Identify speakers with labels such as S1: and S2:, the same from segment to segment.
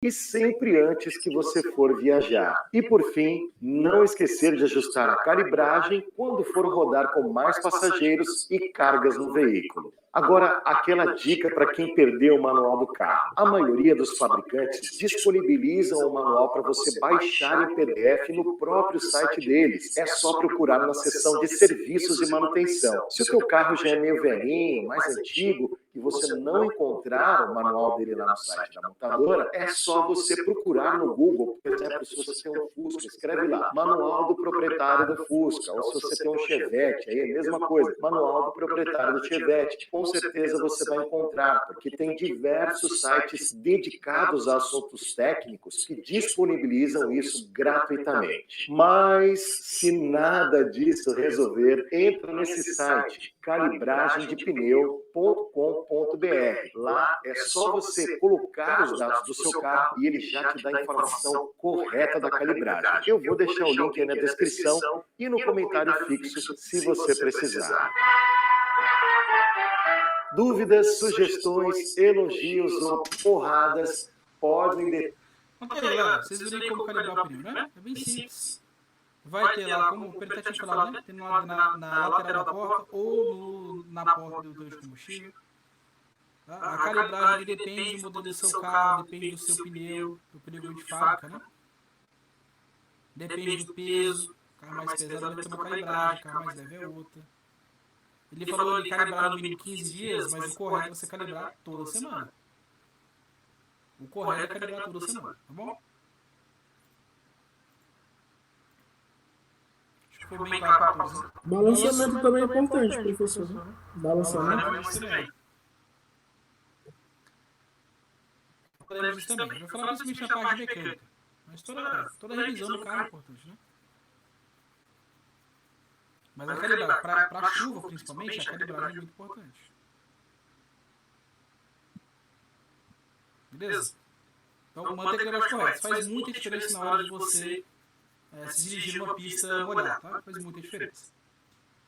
S1: e sempre antes que você for viajar. E por fim, não esquecer de ajustar a calibragem quando for rodar com mais passageiros e cargas no veículo. Agora, aquela dica para quem perdeu o manual do carro. A maioria dos fabricantes disponibilizam o manual para você baixar em PDF no próprio site deles. É só procurar na seção de serviços e manutenção. Se o teu carro já é meio velhinho, mais antigo, e você não encontrar o manual dele lá no site da montadora, é só você procurar no Google. Por exemplo, se você tem um Fusca, escreve lá, manual do proprietário do Fusca. Ou se você tem um Chevette, aí é a mesma coisa, manual do proprietário do Chevette. Com certeza você vai encontrar, porque tem diversos sites dedicados a assuntos técnicos que disponibilizam isso gratuitamente. Mas, se nada disso resolver, entra nesse site, calibragemdepneu.com.br. Lá é só você colocar os dados do seu carro e ele já te dá a informação correta da calibragem. Eu vou deixar o link aí na descrição e no comentário fixo, se você precisar. Dúvidas, sugestões, elogios ou porradas podem...
S2: Ok, galera, vocês viram como calibrar o pneu, né? É bem simples. Vai ter lá, como o Pedro tinha falado, né? Tem na lateral da porta ou na porta do tanque de combustível. Tá? A calibragem depende do modelo do seu carro, depende do seu pneu, do pneu de fábrica, né? Depende do peso. Carro mais pesado vai ter uma calibragem, carro mais leve é outra. Ele falou de calibrar no mínimo 15 dias, mas o correto é você calibrar toda semana. O correto é calibrar toda semana, tá bom? Acho que foi bem claro para todos, né?
S3: Balanceamento também é importante, professor. Balanceamento.
S2: Falaremos disso também. Eu vou falar principalmente na parte mecânica. Mas toda revisão do carro é importante, né? Mas a calibragem, para a chuva principalmente, a calibragem é muito importante. Beleza? Então, manter a calibragem correta. Faz muita diferença na hora de você se dirigir numa pista molhada, tá? Faz muita diferença.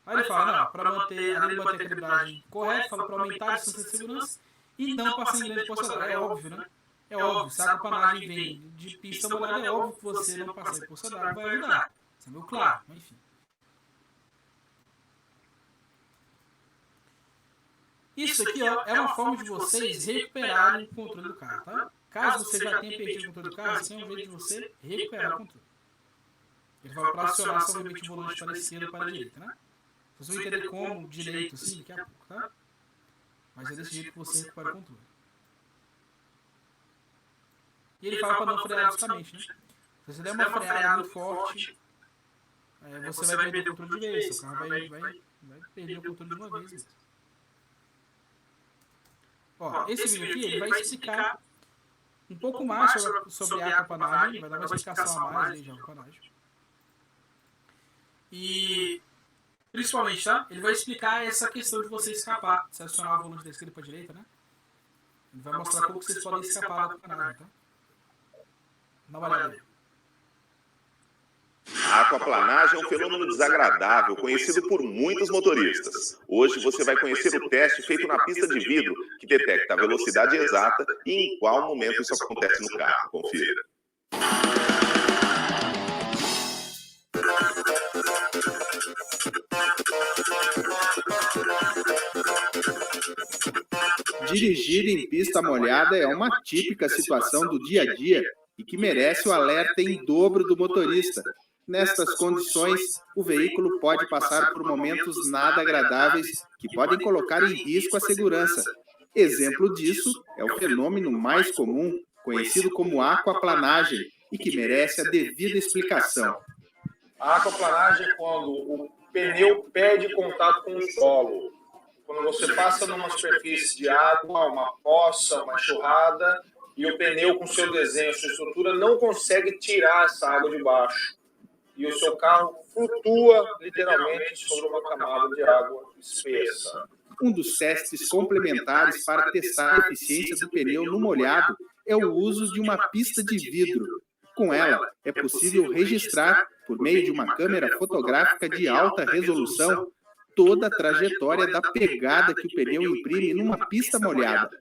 S2: Aí ele fala, não, para manter, além de manter a calibragem correta, fala para aumentar a distância de segurança e não passar em grande poça d'água. É óbvio, né? É óbvio, se a aquaplanagem vem de pista molhada, é óbvio que você não passar em poça d'água vai ajudar. Isso é meio claro, mas enfim. Isso aqui ó, é uma forma de vocês recuperarem o controle do carro, tá? Caso você já tenha perdido o controle do carro, esse é um jeito de você recuperar o controle. Ele vai acionar somente o volante para a esquerda ou para a direita, né? Vocês vão entender como direito, assim, daqui a pouco, tá? Mas é desse jeito que você recupera o controle. E ele fala para não frear bruscamente, né? Se você der uma freada muito forte, você vai perder o controle de vez. Seu carro vai perder o controle de uma vez mesmo. Ó, esse vídeo aqui ele vai explicar um pouco mais sobre a aquaplanagem, vai dar uma explicação a mais aí de aquaplanagem. E principalmente, tá? Ele vai explicar essa questão de você escapar, se acionar o volante da esquerda para a direita, né? Ele vai mostrar como que vocês podem escapar da aquaplanagem, tá? Dá uma olhada aí.
S4: A aquaplanagem é um fenômeno desagradável, conhecido por muitos motoristas. Hoje você vai conhecer o teste feito na pista de vidro, que detecta a velocidade exata e em qual momento isso acontece no carro. Confira.
S5: Dirigir em pista molhada é uma típica situação do dia a dia e que merece o alerta em dobro do motorista. Nestas condições, o veículo pode passar por momentos nada agradáveis que podem colocar em risco a segurança. Exemplo disso é o fenômeno mais comum, conhecido como aquaplanagem, e que merece a devida explicação.
S6: A aquaplanagem é quando o pneu perde contato com o solo. Quando você passa numa superfície de água, uma poça, uma enxurrada, e o pneu com seu desenho, sua estrutura, não consegue tirar essa água de baixo. E o seu carro flutua, literalmente, sobre uma camada de água espessa.
S5: Um dos testes complementares para testar a eficiência do pneu no molhado é o uso de uma pista de vidro. Com ela, é possível registrar, por meio de uma câmera fotográfica de alta resolução, toda a trajetória da pegada que o pneu imprime numa pista molhada.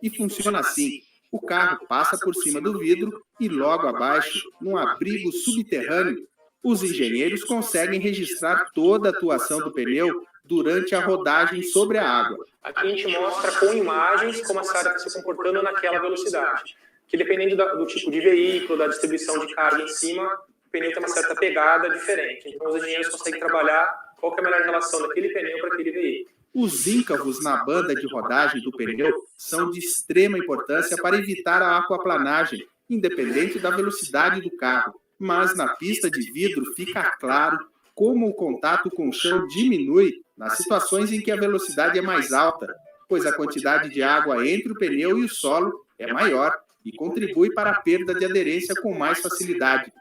S5: E funciona assim. O carro passa por cima do vidro e logo abaixo, num abrigo subterrâneo, os engenheiros conseguem registrar toda a atuação do pneu durante a rodagem sobre a água.
S6: Aqui a gente mostra com imagens como essa área está se comportando naquela velocidade. Que dependendo do tipo de veículo, da distribuição de carga em cima, o pneu tem uma certa pegada diferente. Então os engenheiros conseguem trabalhar qual que é a melhor relação daquele pneu para aquele veículo.
S5: Os íncavos na banda de rodagem do pneu são de extrema importância para evitar a aquaplanagem, independente da velocidade do carro. Mas na pista de vidro fica claro como o contato com o chão diminui nas situações em que a velocidade é mais alta, pois a quantidade de água entre o pneu e o solo é maior e contribui para a perda de aderência com mais facilidade.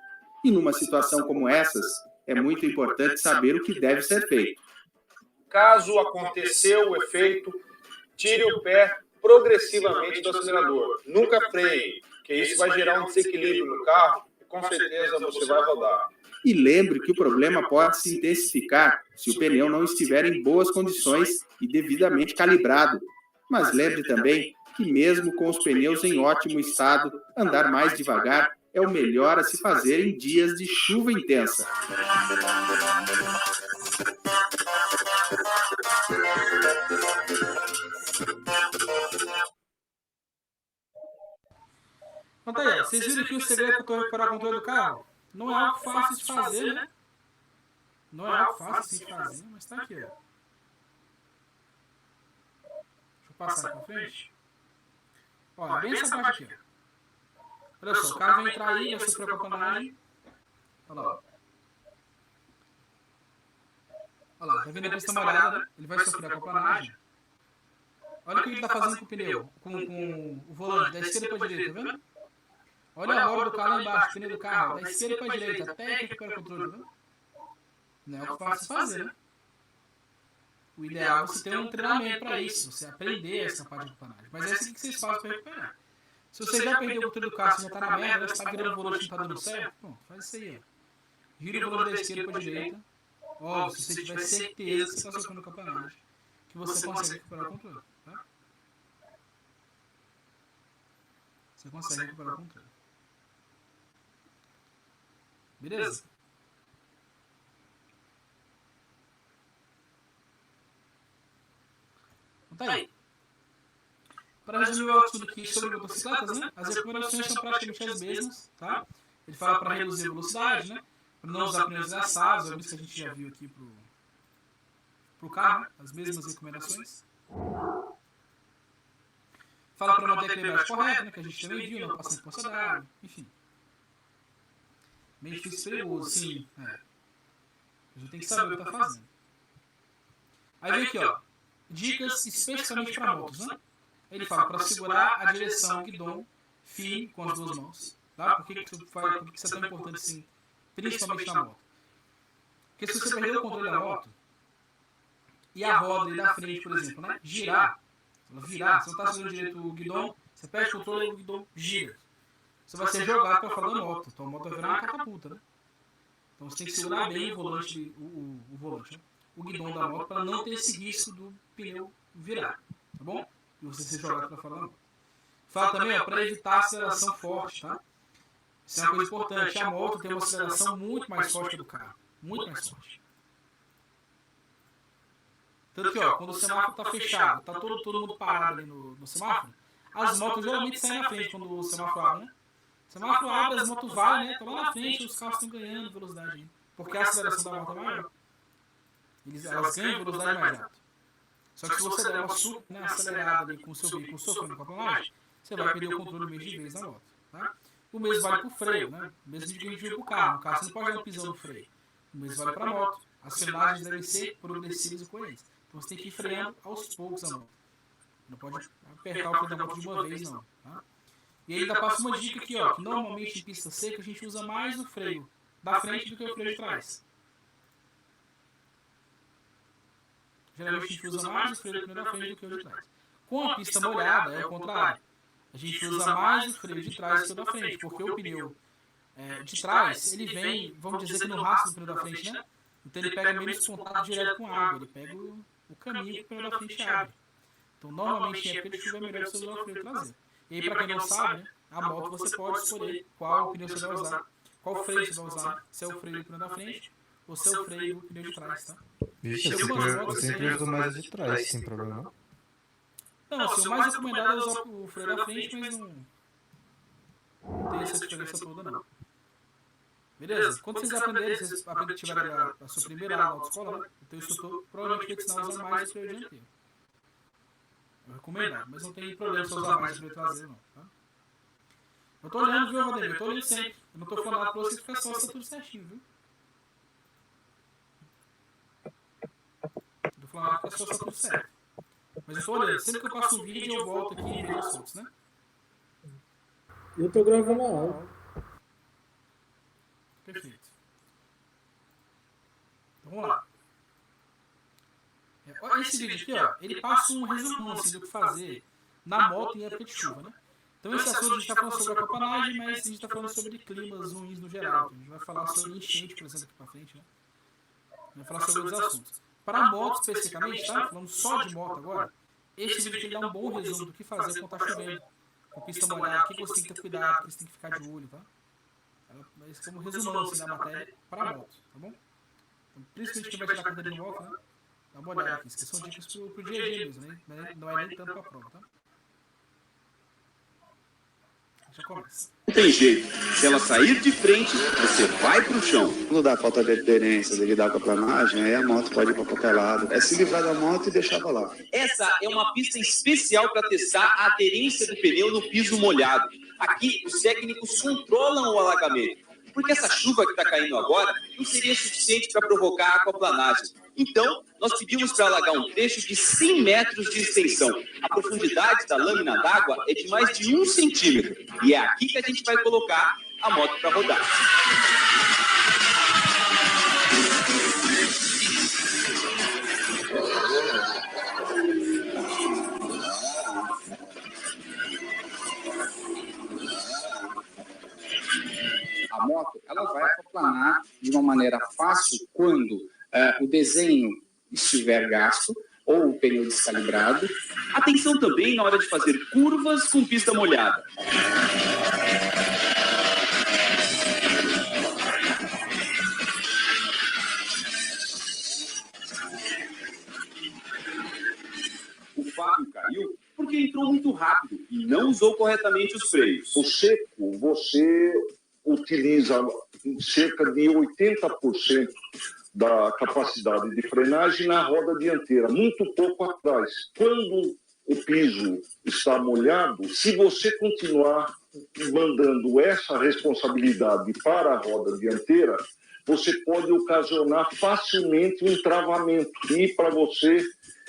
S5: E numa situação como essas, é muito importante saber o que deve ser feito.
S6: Caso aconteceu o efeito, tire o pé progressivamente do acelerador. Nunca freie, porque isso vai gerar um desequilíbrio no carro e com certeza você vai rodar.
S5: E lembre que o problema pode se intensificar se o pneu não estiver em boas condições e devidamente calibrado. Mas lembre também que mesmo com os pneus em ótimo estado, andar mais devagar é o melhor a se fazer em dias de chuva intensa.
S2: Então tá aí, vocês viram que o segredo para recuperar o controle do carro não é algo fácil de fazer, né? Não é algo fácil de fazer, mas tá aqui, ó. Deixa eu passar aqui pra frente. Ó, bem essa parte aqui, ó. Olha só, o carro vai entrar aí, vai sofrer a capanagem. Olha lá, ó. Olha lá, tá vendo a pista molhada, né? Ele vai sofrer a capanagem. Olha o que ele tá fazendo com o pneu, com o volante, da esquerda pra direita, tá vendo? Olha a roda do carro lá embaixo, o pneu do carro, da esquerda pra direita, até que recupera o controle, tá vendo? Não é o que fácil fazer, né? O ideal é você ter um treinamento para isso, você aprender essa parte de capanagem. Mas é assim que vocês fazem para recuperar. Se você já perdeu o controle do carro, você já está na merda, você está virando o volante e não está dando certo, bom, faz isso aí, ó. Gira o volante da esquerda para a direita. Ó, se você tiver certeza que você está sofrendo capanagem, que você consegue recuperar o controle, tá? Você consegue recuperar o controle. Beleza? Então tá aí. Para resumir o assunto aqui sobre motocicletas, né? As recomendações são praticamente as mesmas, tá? Ele fala para reduzir a velocidade, né? Para não usar pneus desgastados, é isso que a gente já viu aqui pro carro, né? As mesmas recomendações. Fala para manter a calibragem correta, né? Que a gente também viu, não passar em poça d'água, enfim. Meio difícil e perigoso, sim. É. A gente tem que saber o que tá fazendo. Aí vem aqui, ó. Dicas especificamente para motos, né? Ele fala para segurar a direção guidão firme com as duas mãos. Tá? Por que isso é tão importante assim? Principalmente na moto. Porque se você perder o controle da moto e a roda ali da frente, por exemplo, né? Virar, você não está segurando direito o guidão, você perde o controle e o guidão gira. Você vai ser jogado para fora da moto. Então a moto vai virar uma catapulta, né? Então você tem que segurar bem o volante, o volante, né? O guidão da moto para não ter esse risco do pneu virar, tá bom? E você ser jogado para fora da moto. Fala também, ó, para evitar aceleração forte, tá? Isso é uma coisa importante. A moto tem uma aceleração muito mais forte que a do carro, muito mais forte. Tanto que, ó, quando o semáforo está fechado, tá todo mundo parado ali no semáforo, as motos geralmente saem na frente quando o semáforo abre, né? O semáforo abre, as motos valem, né? Estão lá na frente, os carros estão ganhando velocidade aí, porque a aceleração da moto é maior. Elas ganham velocidade mais rápido. Só que se você der uma super, né, acelerada ali com o seu veículo sofrendo com a capanagem, você vai perder o controle mesmo de vez na moto. Tá? O mesmo vale para o freio, né? O mesmo que a gente viu para o carro. No carro você não pode dar um pisão no freio. O mesmo vale para a moto. As frenagens devem ser progressivas e coerentes. Então você tem que ir freando aos poucos a moto. Não pode apertar o freio da moto de uma vez, não. Tá? E aí ainda passa uma dica aqui, ó, que normalmente em pista seca a gente usa mais o freio da frente do que o freio de trás. Geralmente a gente usa mais o freio do pneu da frente do que o de trás. Com a pista molhada é o contrário. A gente usa mais o freio de trás do que o da frente, porque o pneu de trás, ele vem, vamos dizer que no rastro do pneu da frente, né? Então ele pega menos contato direto com a água, ele pega o caminho que o pneu da frente abre. Então normalmente em época de chuva é melhor você usar o freio traseiro. E aí, para quem não sabe, né, a moto você pode escolher qual pneu você vai usar, qual freio você vai usar, se é o freio do pneu da frente ou se é o freio do pneu de trás, tá?
S7: Vixe,
S2: Tem algumas motos
S7: eu sempre uso mais de trás, sem problema não.
S2: Não, assim, o mais recomendado é usar o freio da frente, mas não tem essa diferença toda, não. Beleza? Quando vocês aprenderem, vocês tiverem a sua primeira aula na autoescola, né? O teu instrutor provavelmente vai te ensinar a usar mais o freio dianteiro. É recomendado, mas não tem problema se usar mais o freio traseiro, não, tá? Eu tô olhando, viu, Valdemir? Eu tô olhando sempre. Eu não tô falando nada pra você ficar só, está tudo certinho, viu? Eu tô falando nada pra só, está tudo certo. Mas eu tô olhando. Sempre que eu passo um vídeo, eu volto aqui e vejo as fotos, né?
S3: Eu tô gravando a aula.
S2: Perfeito. Então, vamos lá. Olha esse vídeo aqui, ó. Ele passa um resumão assim, do que fazer na moto em época de chuva, né? Então esse assunto a gente está falando sobre a aquaplanagem, mas a gente está falando sobre climas ruins no geral. Então, a gente vai falar sobre enchente, por exemplo, aqui para frente, né? Vai falar sobre outros assuntos. Para moto especificamente, tá? Falando só de moto agora, esse vídeo aqui dá um bom resumo do que fazer quando tá chovendo, com pista molhada, o que você tem que ter cuidado, o que você tem que ficar de olho, tá? Mas como resumão assim, da matéria para moto, tá bom? Então, principalmente quem vai tirar a carteira de moto, né? Dá uma olhada aqui, isso são dicas pro dia a dia mesmo, né? Não é nem tanto para a prova, tá? Já começa.
S8: Não tem jeito. Se ela sair de frente, você vai pro chão.
S9: Quando dá falta de aderência devido à aquaplanagem, aí a moto pode ir para qualquer lado. É se livrar da moto e deixar pra lá.
S8: Essa é uma pista especial para testar a aderência do pneu no piso molhado. Aqui, os técnicos controlam o alagamento, porque essa chuva que está caindo agora não seria suficiente para provocar a aquaplanagem. Então, nós pedimos para alagar um trecho de 100 metros de extensão. A profundidade da lâmina d'água é de mais de 1 centímetro. E é aqui que a gente vai colocar a moto para rodar.
S10: A moto ela vai aquaplanar de uma maneira fácil quando o desenho estiver gasto ou o pneu descalibrado.
S8: Atenção também na hora de fazer curvas com pista molhada. O Fábio caiu porque entrou muito rápido e não usou corretamente os freios.
S11: O seco, você utiliza cerca de 80% da capacidade de frenagem na roda dianteira, muito pouco atrás. Quando o piso está molhado, se você continuar mandando essa responsabilidade para a roda dianteira, você pode ocasionar facilmente um travamento. E para você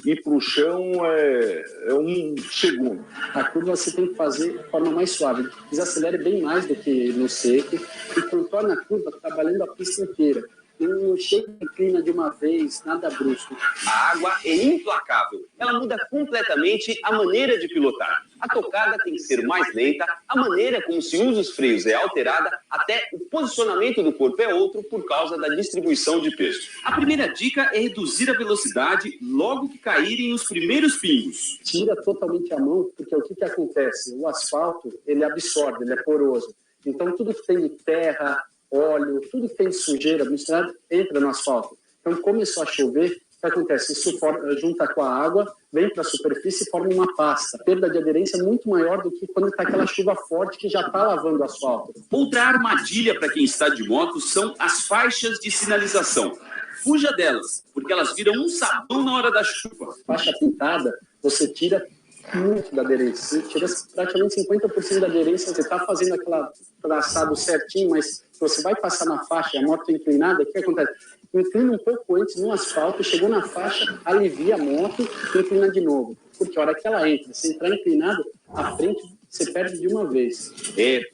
S11: ir para o chão é 1 segundo.
S10: A curva você tem que fazer de forma mais suave. Desacelere bem mais do que no seco e contorne a curva trabalhando a pista inteira. Não chega e inclina de uma vez, nada brusco.
S8: A água é implacável. Ela muda completamente a maneira de pilotar. A tocada tem que ser mais lenta, a maneira como se usa os freios é alterada, até o posicionamento do corpo é outro por causa da distribuição de peso. A primeira dica é reduzir a velocidade logo que caírem os primeiros pingos.
S10: Tira totalmente a mão, porque o que acontece? O asfalto, ele absorve, ele é poroso. Então, tudo que tem de terra, óleo, tudo que tem de sujeira misturado entra no asfalto. Então, começou a chover, o que acontece? Isso junta com a água, vem para a superfície e forma uma pasta. A perda de aderência é muito maior do que quando está aquela chuva forte que já está lavando o asfalto.
S8: Outra armadilha para quem está de moto são as faixas de sinalização. Fuja delas, porque elas viram um sabão na hora da chuva.
S10: Faixa pintada, você tira muito da aderência. Você tira praticamente 50% da aderência. Você está fazendo aquele traçado certinho, mas se você vai passar na faixa e a moto inclinada, o que acontece? Inclina um pouco antes no asfalto, chegou na faixa, alivia a moto e inclina de novo. Porque a hora que ela entra, se entrar inclinado, a frente você perde de uma vez.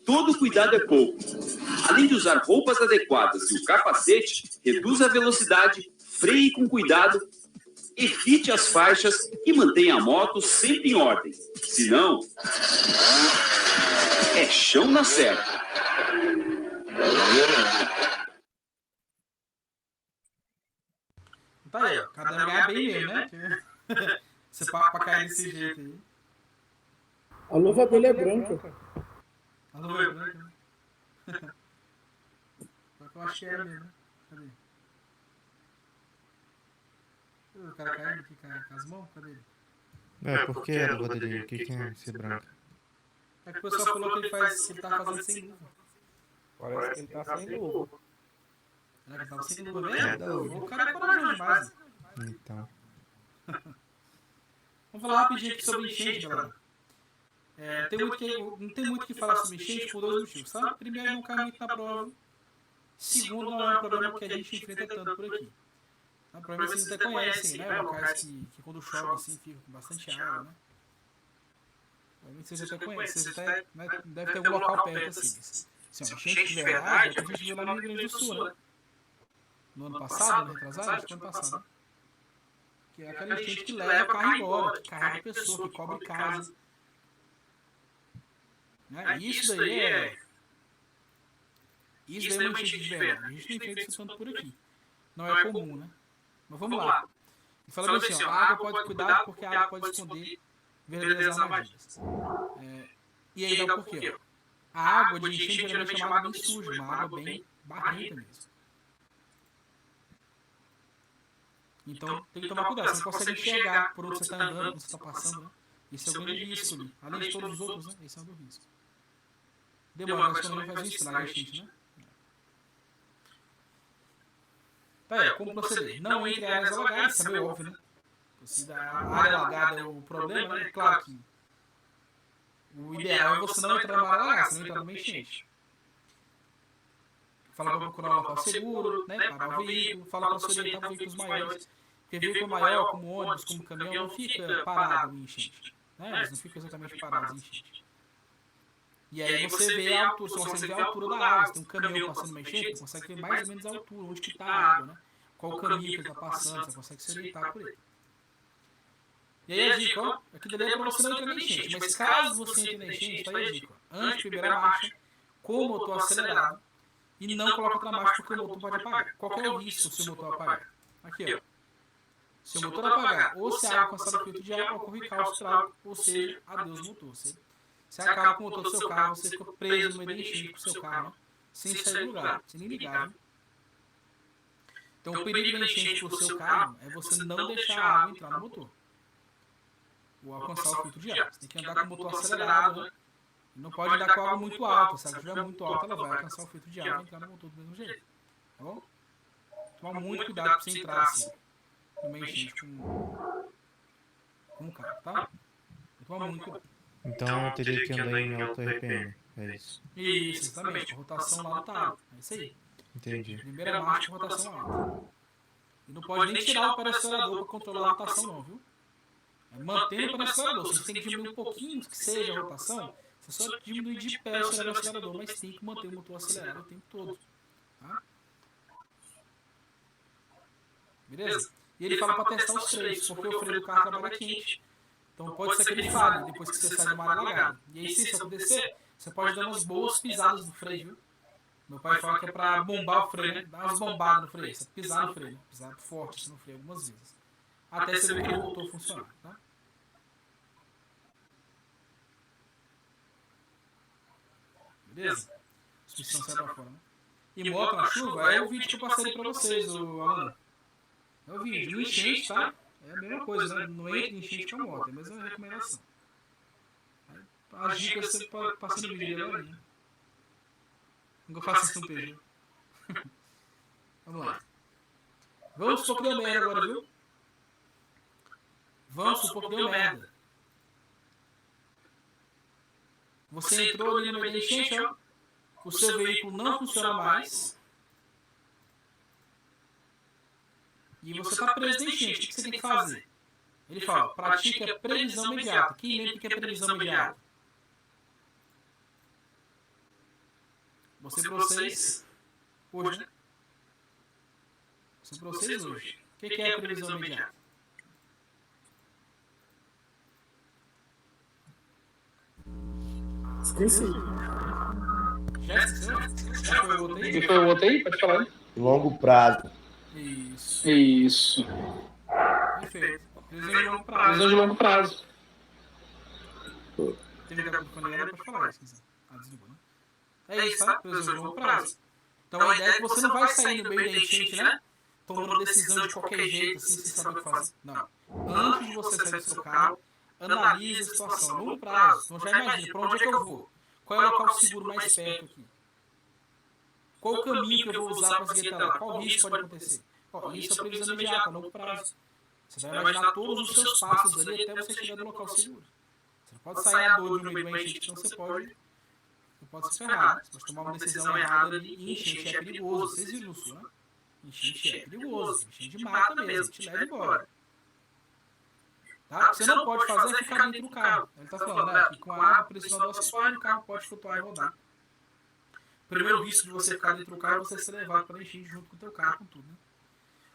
S8: Todo cuidado é pouco. Além de usar roupas adequadas e o capacete, reduza a velocidade, freie com cuidado, evite as faixas e mantenha a moto sempre em ordem. Senão, é chão na certa.
S2: Tá aí, ó. Cada um ganha bem mesmo, né? Você para pra cair desse jeito aí.
S3: A luva dele é branca.
S2: A luva é branca, né? Eu acho que era mesmo, né? Cadê? O cara caindo aqui com as mãos? Cadê ele?
S7: Por que a luva dele? O que é ser branca?
S2: É que o pessoal falou que ele tá fazendo sem luva.
S7: Parece que ele tá sem luva.
S2: Será que ele tava sem luva mesmo? O cara é corajoso demais.
S7: Então.
S2: Vamos falar rapidinho aqui sobre enchente, galera. Não tem muito o que falar sobre enchente por dois motivos, tá? Primeiro, não cai muito na prova. Segundo, não é um problema que a gente enfrenta tanto por aqui. Provavelmente vocês até conhecem, né? Locais que quando chove assim fica com bastante água, né? Provavelmente vocês até conhecem, vocês até, né, deve ter algum local perto assim. Se é enchente de verdade, a gente viu lá no Rio Grande do Sul, né? No ano passado, no retrasado, acho que no ano passado. Que é aquela enchente que leva o carro embora, que carrega pessoa, que cobre casa. Né? Isso daí é uma enchente de verdade. A gente tem feito isso tanto por aqui. Não é comum, né? Mas vamos lá. E falando assim, ó, a água pode cuidar porque a água pode esconder verdadeiras armadilhas. E aí dá o porquê. A água de enchente geralmente é uma água bem suja, uma água bem barrenta mesmo. Então tem que tomar cuidado, você não consegue enxergar por onde você está andando, por onde você está passando, né? Esse é o grande risco ali. Além de todos os outros, né? Esse é o do risco. Demora, mas quando ele faz isso, lá a enchente, né? Tá, como proceder? Não entre áreas alagadas, isso é meio óbvio, né? Se a área alagada é o problema, né? É claro que o ideal é você não entrar numa área alagada, você não entrar numa enchente. Fala para procurar um local seguro, né? Parar o veículo, fala para se orientar veículos maiores. Porque veículo maior, como ônibus, como caminhão, não fica parado em enchente. Né? Eles não ficam exatamente parados em enchente. E aí você vê a altura, você consegue ver a altura da água. Se tem um caminhão passando uma enchente, você consegue ver mais ou menos a altura, onde que está a água, né? Qual o caminho que ele está passando, você consegue se orientar por ele. E aí a dica, ó, aqui dali é para você não entrar na enchente, mas caso você entre na enchente, tá aí a dica, ó, antes de primeira marcha, com o motor acelerado, e não coloca outra marcha porque o motor pode apagar. Qual é o risco se o motor apagar? Aqui, ó. Se o motor apagar, ou se a água alcançar o filtro de água, ocorre caos trágico, ou seja, adeus motor. Você acaba com o motor do seu carro, você fica preso no meio da enchente com o seu carro, né? Sem sair do lugar, sem nem ligar, né? Então o perigo da enchente para o seu carro é você não deixar a água entrar no motor. Ou alcançar o filtro de água. Você tem que andar com o motor acelerado, né? Não pode andar com a água muito alta. Se a água estiver muito alta, ela vai alcançar o filtro de água e entrar no motor do mesmo jeito. Tá bom? Toma muito cuidado para você entrar assim, numa enchente com o carro, tá? Toma muito cuidado.
S7: Então eu teria que andar em alta RPM, é isso?
S2: Isso, exatamente. Com rotação lá no talo. É isso aí.
S7: Entendi.
S2: Primeira marcha com rotação alta. E não pode nem tirar o acelerador para controlar a rotação não, viu? Mantendo o acelerador. Você tem que diminuir um pouquinho que seja a rotação. Você só diminui de pé o acelerador, mas tem que manter o motor acelerado o tempo todo. Tá? Beleza? E ele fala para testar os freios, porque o freio do carro trabalha quente. Então pode ser que ele falhe depois que você sai de uma área alagada. E aí se isso acontecer, você pode dar umas boas pisadas no freio, viu? Meu pai fala que é para bombar o freio, né? Dar umas bombadas no freio, você pisar no freio, né? Pisar forte no freio algumas vezes. Até você ver que ele voltou a funcionar, tá? Beleza? Suspensão sai pra fora, né? E moto na chuva é o vídeo que eu passei pra vocês, o aluno. É o vídeo. No enchente, tá? É a mesma coisa, né? Não entra em enchente com a moto, é a mesma recomendação. As dicas você passa no vídeo agora, né? Nunca faço isso no PG. Vamos lá. Vamos supor que deu merda agora, viu? Vamos supor que deu merda. Você entrou ali no meio da enchente, ó. O seu veículo não funciona mais. E você está preso na enchente. O que você tem que fazer? Ele fala, pratique a previsão imediata. Quem lembra o que é previsão imediata? Mostrei para vocês hoje, né? Mostrei para vocês hoje. O que é a previsão imediata?
S3: Esqueci.
S2: Já esqueceu? Já foi o outro aí?
S3: E foi o outro aí? Pode falar aí.
S1: Longo prazo.
S2: Isso.
S3: Isso.
S2: Perfeito. Previsão de longo prazo.
S3: Previsão de longo prazo.
S2: teve gravado com a Leandra, pode falar isso, quiser. Desligou, né? É isso, tá? Preservar o longo prazo. Então a ideia é que você não vai sair no meio da enchente, né? Tomando decisão de qualquer jeito, assim, sem saber o que fazer. Não. Antes de você sair do seu carro, analise a situação, longo prazo. Então já imagina, para onde é que eu vou? Qual é o local seguro mais perto aqui? Qual o caminho que eu vou usar para seguir até lá? Qual risco pode acontecer? Isso é a previsão imediata, a longo prazo. Você vai imaginar todos os seus passos ali até você chegar no local seguro. Você não pode sair a dor de no meio de uma enchente, então você pode se ferrar. Né? Você pode tomar uma decisão errada ali, e enchente é perigoso. Vocês viram no sul, né? Enchente é perigoso. Enchente mata mesmo, te leva embora. Tá? O que você não pode fazer é ficar dentro do carro. Ele está falando aqui, com a água pressionando o assoalho, o carro pode flutuar e rodar. O primeiro risco de você ficar dentro do carro é você ser levado para a enchente junto com o teu carro, com tudo. Né?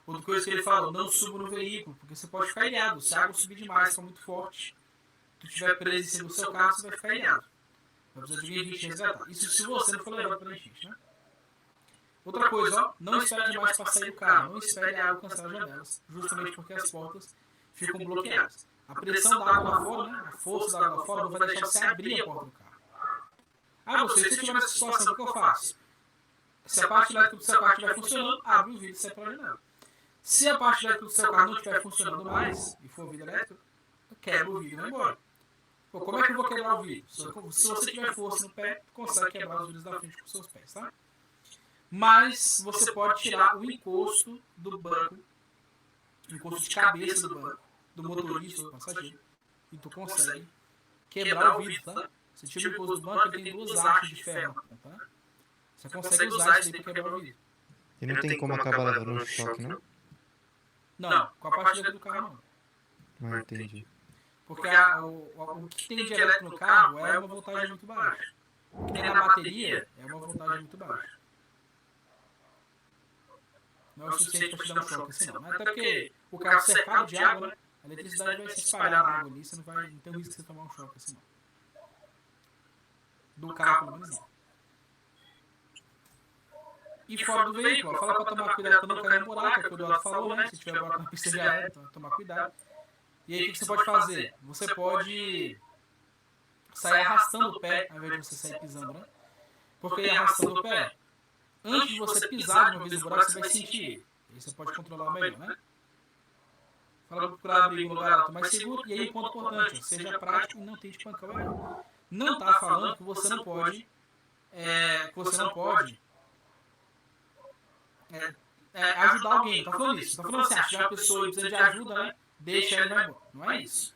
S2: Outra coisa que ele falou, não suba no veículo, porque você pode ficar ilhado. Se a água subir demais, for muito forte, tu estiver preso em cima do seu carro, você vai ficar ilhado. Vai precisar de alguém vir te resgatar. Isso se você não for levado para a enchente, né? Outra coisa, ó, não espere demais para sair do carro. Não espere a água alcançar as janelas, justamente porque as portas ficam bloqueadas. A pressão da água lá fora, né? A força da água lá fora não vai deixar você abrir a porta do carro. Se eu estiver nessa situação, o que eu faço? Se a parte elétrica do seu carro estiver funcionando, abre o vidro e sai pela janela. Se a parte elétrica do seu carro não estiver funcionando mais, e for vidro elétrico, quebra o vidro e vai embora. Pô, como é que eu vou quebrar o vidro? Se você tiver força no pé, consegue quebrar os vidros da frente com os seus pés, tá? Mas você pode tirar o encosto do banco, o encosto de cabeça do banco, do motorista ou do passageiro, e tu consegue quebrar o vidro, tá? Você tira o encosto do banco, ele tem duas hastes de ferro, tá? Você consegue usar isso daí para quebrar o vidro.
S7: E não tem como acabar levando um choque, não?
S2: Não, com a parte dentro do carro não.
S7: Ah, entendi.
S2: Porque o que tem de elétrico no carro é uma voltagem muito baixa. O que tem na bateria é uma voltagem muito baixa. Não é o suficiente para te dar um choque assim não. Até porque o carro cercado de água, né? A eletricidade vai se espalhar na água ali, você não tem risco de você tomar um choque assim não. Do carro, pelo menos não. E fora do veículo, ó, fala para tomar cuidado para não cair no buraco, é o que o Eduardo falou, né? Se tiver buraco na pista de areia, então tomar cuidado. E aí o que você pode fazer? Você pode sair arrastando o pé, ao invés de você sair pisando, né? Porque aí arrastando o pé, antes de você pisar de uma vez no buraco, você vai sentir ele. Aí você pode controlar melhor, né? Fala para procurar abrir um lugar alto mais seguro. E aí um ponto importante, ó, seja prático e não tente pancar o erro. Não está falando que você não pode ajudar alguém, não tá falando isso. Tá falando assim, se tiver uma pessoa e precisa de ajuda, né? Deixa ela e vai embora. Não é isso.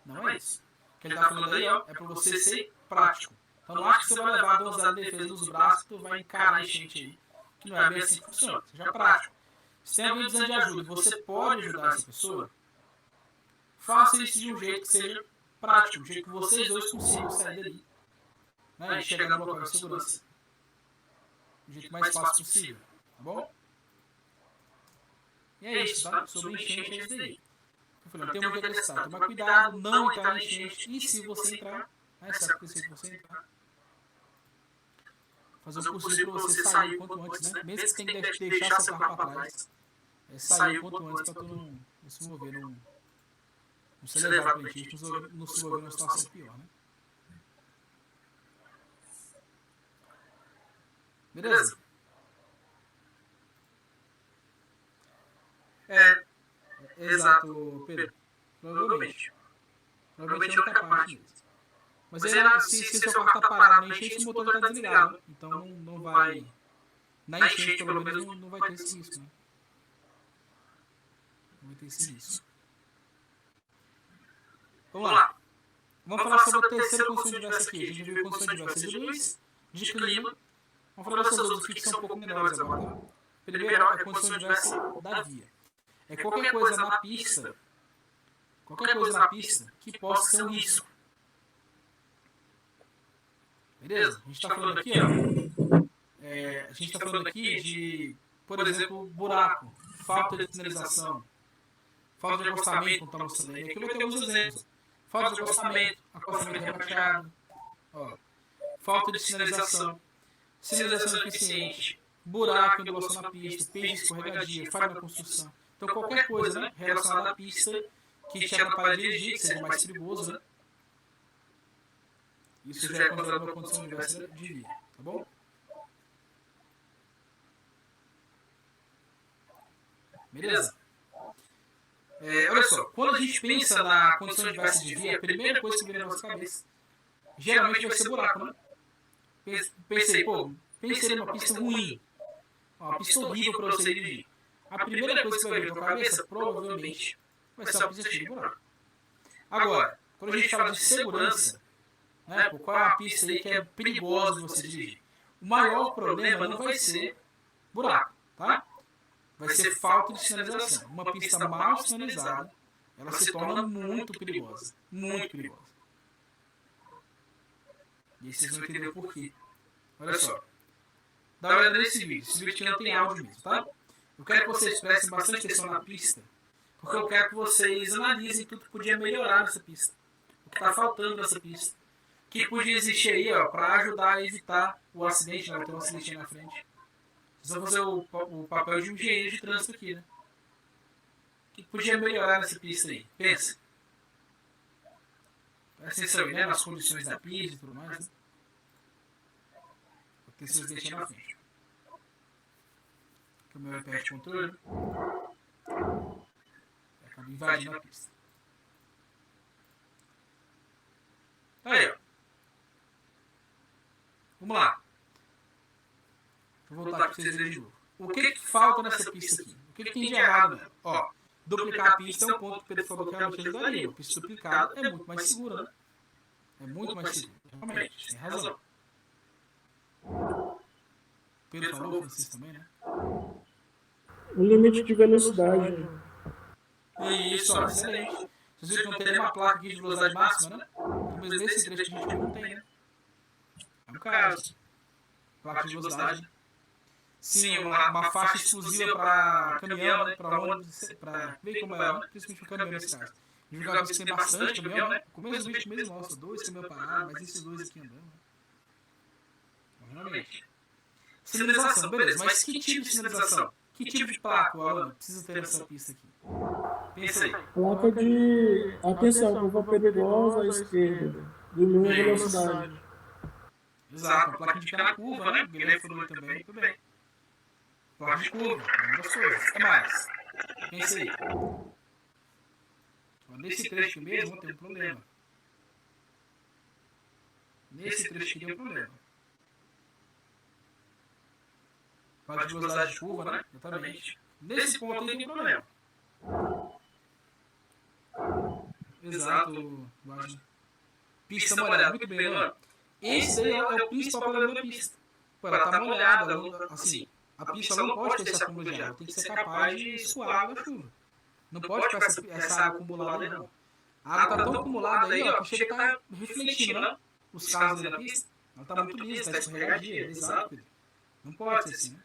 S2: Não é isso. O que ele tá falando aí, ó, é pra você ser prático. Então não acho que você vai levar a donzela de defesa nos braços que tu vai encarar a enchente aí. Que não é bem assim que funciona. Seja prático. Se tem alguém precisando de ajuda e você pode ajudar essa pessoa, faça isso de um jeito que seja prático, um jeito que vocês dois consigam sair dali, né? E chegar no local de segurança. Do jeito mais fácil possível. Tá bom? E é isso, tá? Sobre enchente é isso daí. Eu falei, tem um que acrescentar. Tomar cuidado, não entrar na enchente. E se você entrar, né? Se acontecer que você entrar, fazer um curso para você sair o quanto antes, né? Mesmo que você tenha que deixar seu carro para trás. Sair o quanto antes para tu não se mover, não ser levado para enchente, não se mover numa situação pior, né? Beleza? Exato, Pedro. Provavelmente. Provavelmente é outra parte mesmo. Mas aí, se seu carro está parado na enchente, o motor está desligado. Né? Então não vai. Na enchente, pelo menos, não vai ter esse risco. Né? Não vai ter esse risco. Vamos lá. Vamos falar sobre a terceira condição diversa aqui. A gente viu condição diversa de luz, de clima. Vamos falar dessas outras aqui que são um pouco menores agora. Tá? Primeiro é a condição diversa da via. É qualquer coisa na pista que possa ser um risco. Beleza? A gente está falando aqui, ó. A gente está falando aqui de, por exemplo, buraco, falta de sinalização, falta de acostamento, como está mostrando aí. Aqui vai ter alguns exemplos. Falta de acostamento rebaixado, ó. Falta de sinalização deficiente, buraco, ondulação na pista, peixe escorregadia, falha na construção. Então qualquer coisa, né, relacionada à pista que te atrapalha a dirigir, que seja mais perigoso, né? Isso já é considerado uma condição adversa de via, tá bom? Beleza? Olha só, quando a gente pensa na condição adversa de via, a primeira coisa que vem na nossa cabeça geralmente vai ser buraco, né? Pensei numa pista ruim, uma pista horrível para você dirigir. A primeira coisa que vai vir na tua cabeça, provavelmente, vai ser uma pista cheia de buraco. Agora, quando a gente fala de segurança, né, qual é a pista aí que é perigosa de você dirigir? O maior problema não vai ser buraco, tá? Vai ser falta de sinalização. Uma pista mal sinalizada, ela se torna muito perigosa. Muito perigosa. E aí vocês vão entender o porquê. Olha só. Dá uma olhada nesse vídeo. Esse vídeo aqui não tem áudio mesmo, tá? Eu quero que vocês prestem bastante atenção na pista, porque eu quero que vocês analisem tudo que podia melhorar nessa pista. O que está faltando nessa pista. O que podia existir aí, ó, para ajudar a evitar o acidente, né? Ter um acidente aí na frente. Vocês vão fazer o papel de um engenheiro de trânsito aqui, né? O que podia melhorar nessa pista aí? Pensa. Presta atenção aí, né? Nas condições da pista e tudo mais, né? Vou ter seus dentes na frente. Aqui o meu iPad de controle. Acaba invadindo a pista. Aí, ó. Vamos lá. Vou voltar aqui para vocês verem de novo. O que falta nessa pista aqui? O que tem de errado nela? Ó, duplicar a pista é um ponto que o Pedro falou que realmente ajudaria. A pista duplicada é muito mais segura, né? É muito mais segura. Realmente, tem razão. O Pedro falou, Francisco também, né?
S3: O limite de velocidade.
S2: Isso, ó, excelente. Vocês viram que não tem nenhuma placa aqui de velocidade máxima, né? Mas nesse trecho que a gente não tem, né? É um caso. Placa de velocidade. Sim, uma faixa exclusiva para caminhão, né? Para ônibus, para veículo maior, né? Principalmente para caminhão nesse caso. Divulgar que tem bastante caminhão, né? No começo do vídeo mesmo mostra 2 caminhões parados, mas esses 2 aqui andando, né? Realmente. Sinalização, beleza, mas que tipo de sinalização? Que tipo de placa o aluno precisa ter nessa pista aqui? Pensa aí.
S3: Placa de... Atenção, curva perigosa à esquerda. Diminui a velocidade.
S2: Exato, uma placa de na curva, né? O Guilherme falou também, muito bem. Placa de curva, uma das coisas. O que mais? Pensa aí. Nesse trecho mesmo tem um problema. Nesse trecho tem um problema. Placa de velocidade de curva, né? Exatamente. Nesse ponto tem um problema. Exato, pista molhada, muito bem, Luan. Esse daí é o principal problema da pista. Pô, ela tá molhada, assim, a pista não pode ter esse acúmulo de água, tem que ser capaz de escoar a água da chuva. Não pode ficar essa água acumulada aí, não. A água tá tão acumulada aí, ó, que chega a estar refletindo, né? Os carros ali da pista. Ela tá muito lisa, tá escorregadia, exato, Pedro. Não pode ser assim, né?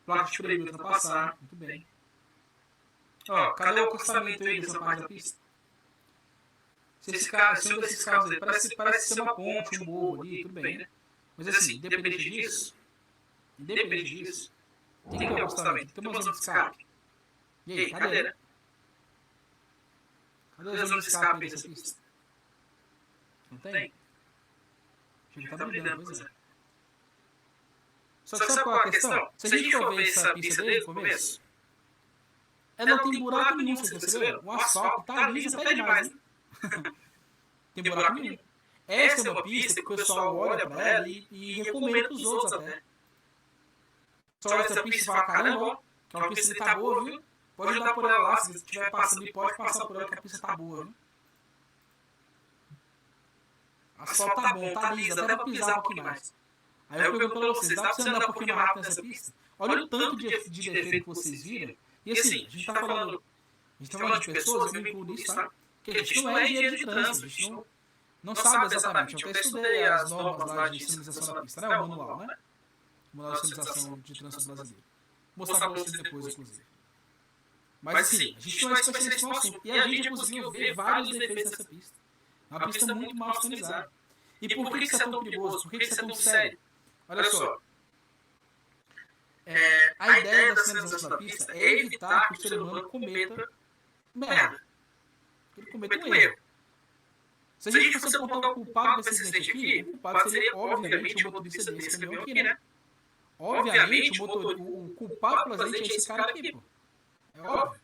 S2: Placa de freio ultrapassar, muito bem. Ó, cadê o acostamento aí dessa parte da pista? Se um desses carros aí parece ser uma ponte, um morro ali, tudo bem, né? Mas assim, independente disso, tem que ter um acostamento, tem que ter uma zona de escape. E aí, cadê, né? Cadê a zona de escape aí dessa pista? Não tem? Chega tá brilhando, pois é. Só que sabe qual é a questão? Se a gente for ver essa pista desde o começo, ela não tem buraco nenhum, você percebeu? O asfalto tá liso até demais, né? Tem buraco nenhum. Essa é uma pista que o pessoal olha pra ela e recomenda pros outros até. Só olha essa pista e fala, caramba, ó, que é uma pista que tá boa, viu? Pode andar por ela lá, se você estiver passando ali, pode passar por ela que a pista tá boa, viu? O asfalto tá bom, tá liso, até pra pisar um pouquinho mais. Aí eu pergunto pra vocês, dá pra você andar um pouquinho mais rápido nessa pista? Olha o tanto de defeito que vocês viram. E assim, a gente tá falando de pessoas, eu me incluo nisso, tá? Que a gente não é engenheiro de trânsito, a gente não sabe exatamente. Eu até estudei as normas lá de sinalização da pista, né? O manual, né? O manual de sinalização de trânsito brasileiro. Vou mostrar pra vocês depois, inclusive. Mas assim, a gente não é especialista no assunto. E a gente conseguiu ver vários defeitos nessa pista. É uma pista muito mal sinalizada. E por que isso é tão perigoso? Por que isso é tão sério? Olha só. A ideia da sinalização da pista é evitar que o ser humano cometa merda. Ele cometa um erro. Se a gente fosse apontar o culpado desse acidente aqui, o culpado seria, obviamente, o motorista desse caminhão aqui, né? Obviamente, o culpado pelo acidente é esse cara aqui, pô. É óbvio.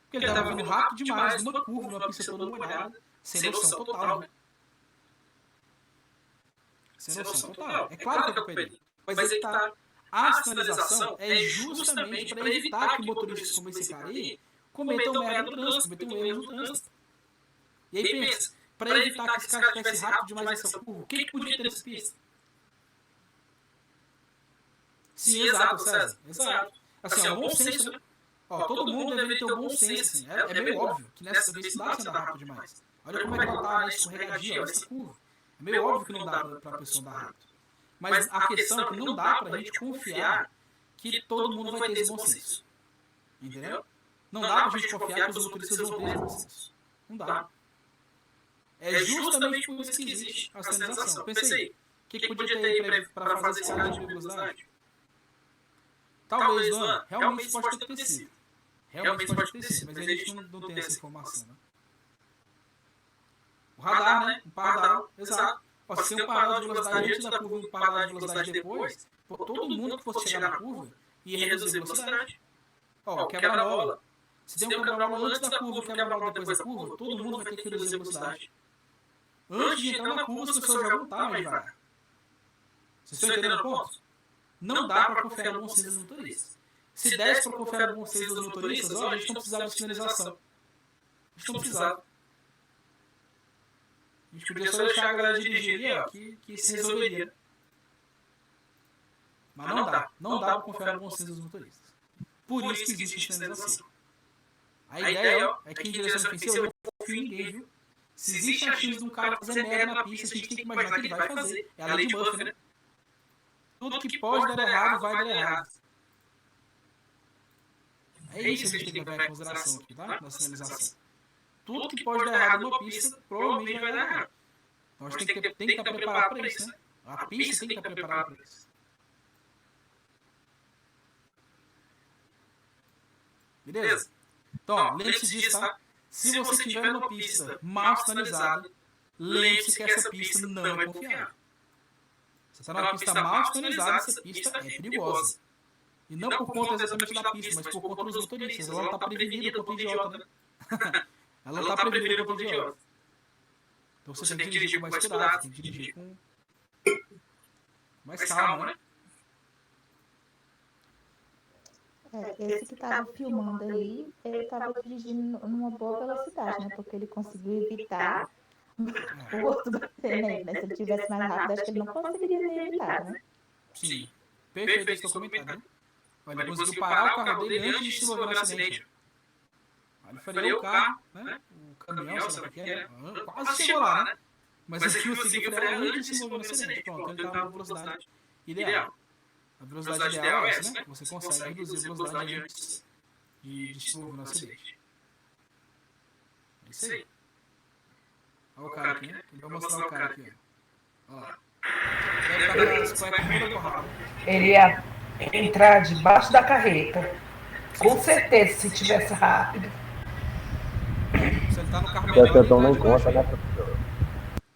S2: Porque ele estava vindo rápido demais, numa curva, numa pista toda molhada, sem noção total, né? Sem noção total. É claro que é culpa dele. Mas ele tá... A sinalização é justamente para evitar que motoristas como esse cara aí cometam merda no trânsito, cometam erros no trânsito. E aí pensa, para evitar que esse cara estivesse rápido demais nessa curva, o que podia ter nessa pista? Sim, exato, César. Exato. Assim, é o bom senso, né? Ó, todo mundo deveria ter o bom senso, assim. É meio óbvio que nessa vez não dá pra você andar rápido demais. Olha como é que ela tá, né, escorregadia, olha essa curva. É meio óbvio que não dá pra pessoa andar rápido. Mas a questão é que não dá pra gente confiar que todo mundo vai ter esse bom senso. Entendeu? Não dá pra gente confiar que os motoristas vão ter esse bom senso. Não dá. É justamente por isso que existe a sinalização. Pensei, o que podia ter aí pra fazer esse cara de velocidade? Talvez, Luan, realmente pode ter acontecido. Realmente pode ter sido, mas a gente não tem essa informação, né? O radar, né? O par-radar, exato. Ó, se tem um par-radar de velocidade antes da curva e um par-radar de velocidade depois, pô, todo mundo que fosse chegar na curva ia reduzir a velocidade. Ó, o quebra-mola. Se tem um quebra-mola antes da curva e um quebra-mola depois da curva, todo mundo vai ter que reduzir a velocidade. Antes de entrar na curva, as pessoas já vão estar mais devagar. Vocês estão entendendo o ponto? Não dá para confiar no bom senso dos motoristas. Se desse para confiar no bom senso dos motoristas, ó, a gente não precisava de sinalização. A gente não precisava. A gente podia só deixar a galera dirigir ali, ó, que se resolveria. Mas não dá. Não dá para confiar no bom senso dos motoristas. Por isso que existe sinalização. A ideia é que em direção ofensiva eu não confio em ninguém, viu? Se existe a chance de um cara fazer merda na pista, a gente tem que imaginar que ele vai fazer. É a lei de Murphy, né? Tudo que pode dar errado, vai dar errado. É isso que a gente tem que levar em consideração aqui, tá? Na sinalização. Tudo que pode dar errado numa pista, provavelmente vai dar errado. Então a gente tem que estar preparado para isso, né? A pista tem que estar preparada para isso. Beleza? Então, lembre-se disso, tá? Se você estiver numa pista mal sinalizada, lembre-se que essa pista não é confiável. Você está numa pista mal sinalizada, essa pista é perigosa. E não por conta exatamente da pista, mas por conta dos motoristas. Ela não está prevenida contra o idiota, né? Ela não está prevenida contra o idiota. Então você tem que dirigir com mais cuidado, tem que dirigir com mais calma, né?
S12: Esse que estava filmando aí, ele estava dirigindo numa boa velocidade, né? Porque ele conseguiu evitar o outro bater nele, né? Se ele tivesse mais rápido, acho que ele não conseguiria ter evitado, né?
S2: Sim, perfeito esse seu comentário, né? Ele conseguiu parar o carro dele antes de se envolver no acidente. Ele freou o carro, né? O caminhão, sei lá o que é, quase chegou lá, né? Mas ele conseguiu frear antes de se envolver no acidente. Pronto, ele estava na velocidade ideal. A velocidade ideal é essa, né? Você consegue reduzir a velocidade antes de se envolver no acidente. É isso aí. Olha o cara aqui, né? Ele vai mostrar o cara aqui, ó. Olha lá.
S13: Ele ia entrar debaixo da carreta. Com certeza, se tivesse rápido.
S2: Se ele tá no carro
S14: A distância também conta, né, professor?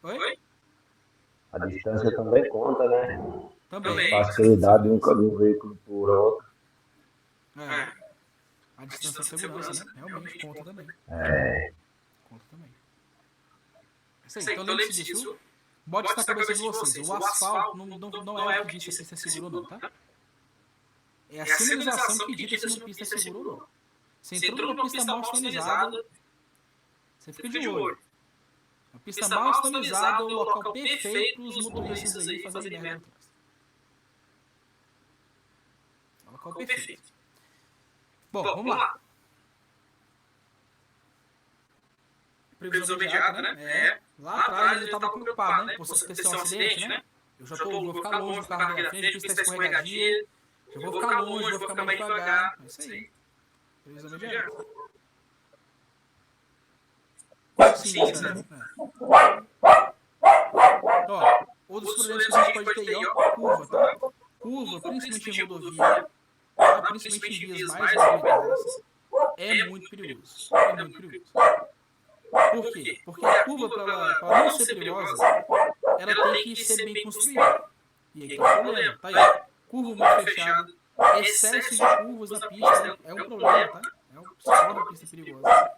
S2: Oi?
S14: A distância também conta, né?
S2: Também.
S14: A facilidade de um veículo por outro.
S2: É. A distância de segurança, né? Realmente conta também. Conta também. Isso aí, então lembre-se disso. Bote isso na cabeça de vocês. O asfalto não é o que diz se é seguro ou não, tá? É a sinalização que dita se uma pista é segura ou não. Você entrou numa pista mal sinalizada, você fica de olho. A pista mal sinalizada é o local perfeito para os motoristas aí fazerem merda no trânsito. É o local perfeito. Bom, vamos lá. Previsão imediata, né? Lá atrás ele estava preocupado, né? Por se acontecer um acidente, né? Eu já vou ficar longe do carro da frente, a pista está escorregadia. Já vou ficar longe, vou ficar mais devagar. É isso aí. Previsão imediata. Sim, né? Ó, outros problemas que a gente pode ter aí, ó, curva, tá? Curva, principalmente em rodovia, tá? Principalmente em vias mais movimentadas, é muito perigoso. É muito perigoso. Por quê? Porque a curva, para ela não ser perigosa, ela tem que ser bem construída. E aí tem um problema, tá aí. Curva muito fechada, excesso de curvas na pista é um problema, tá? Se torna a pista perigosa.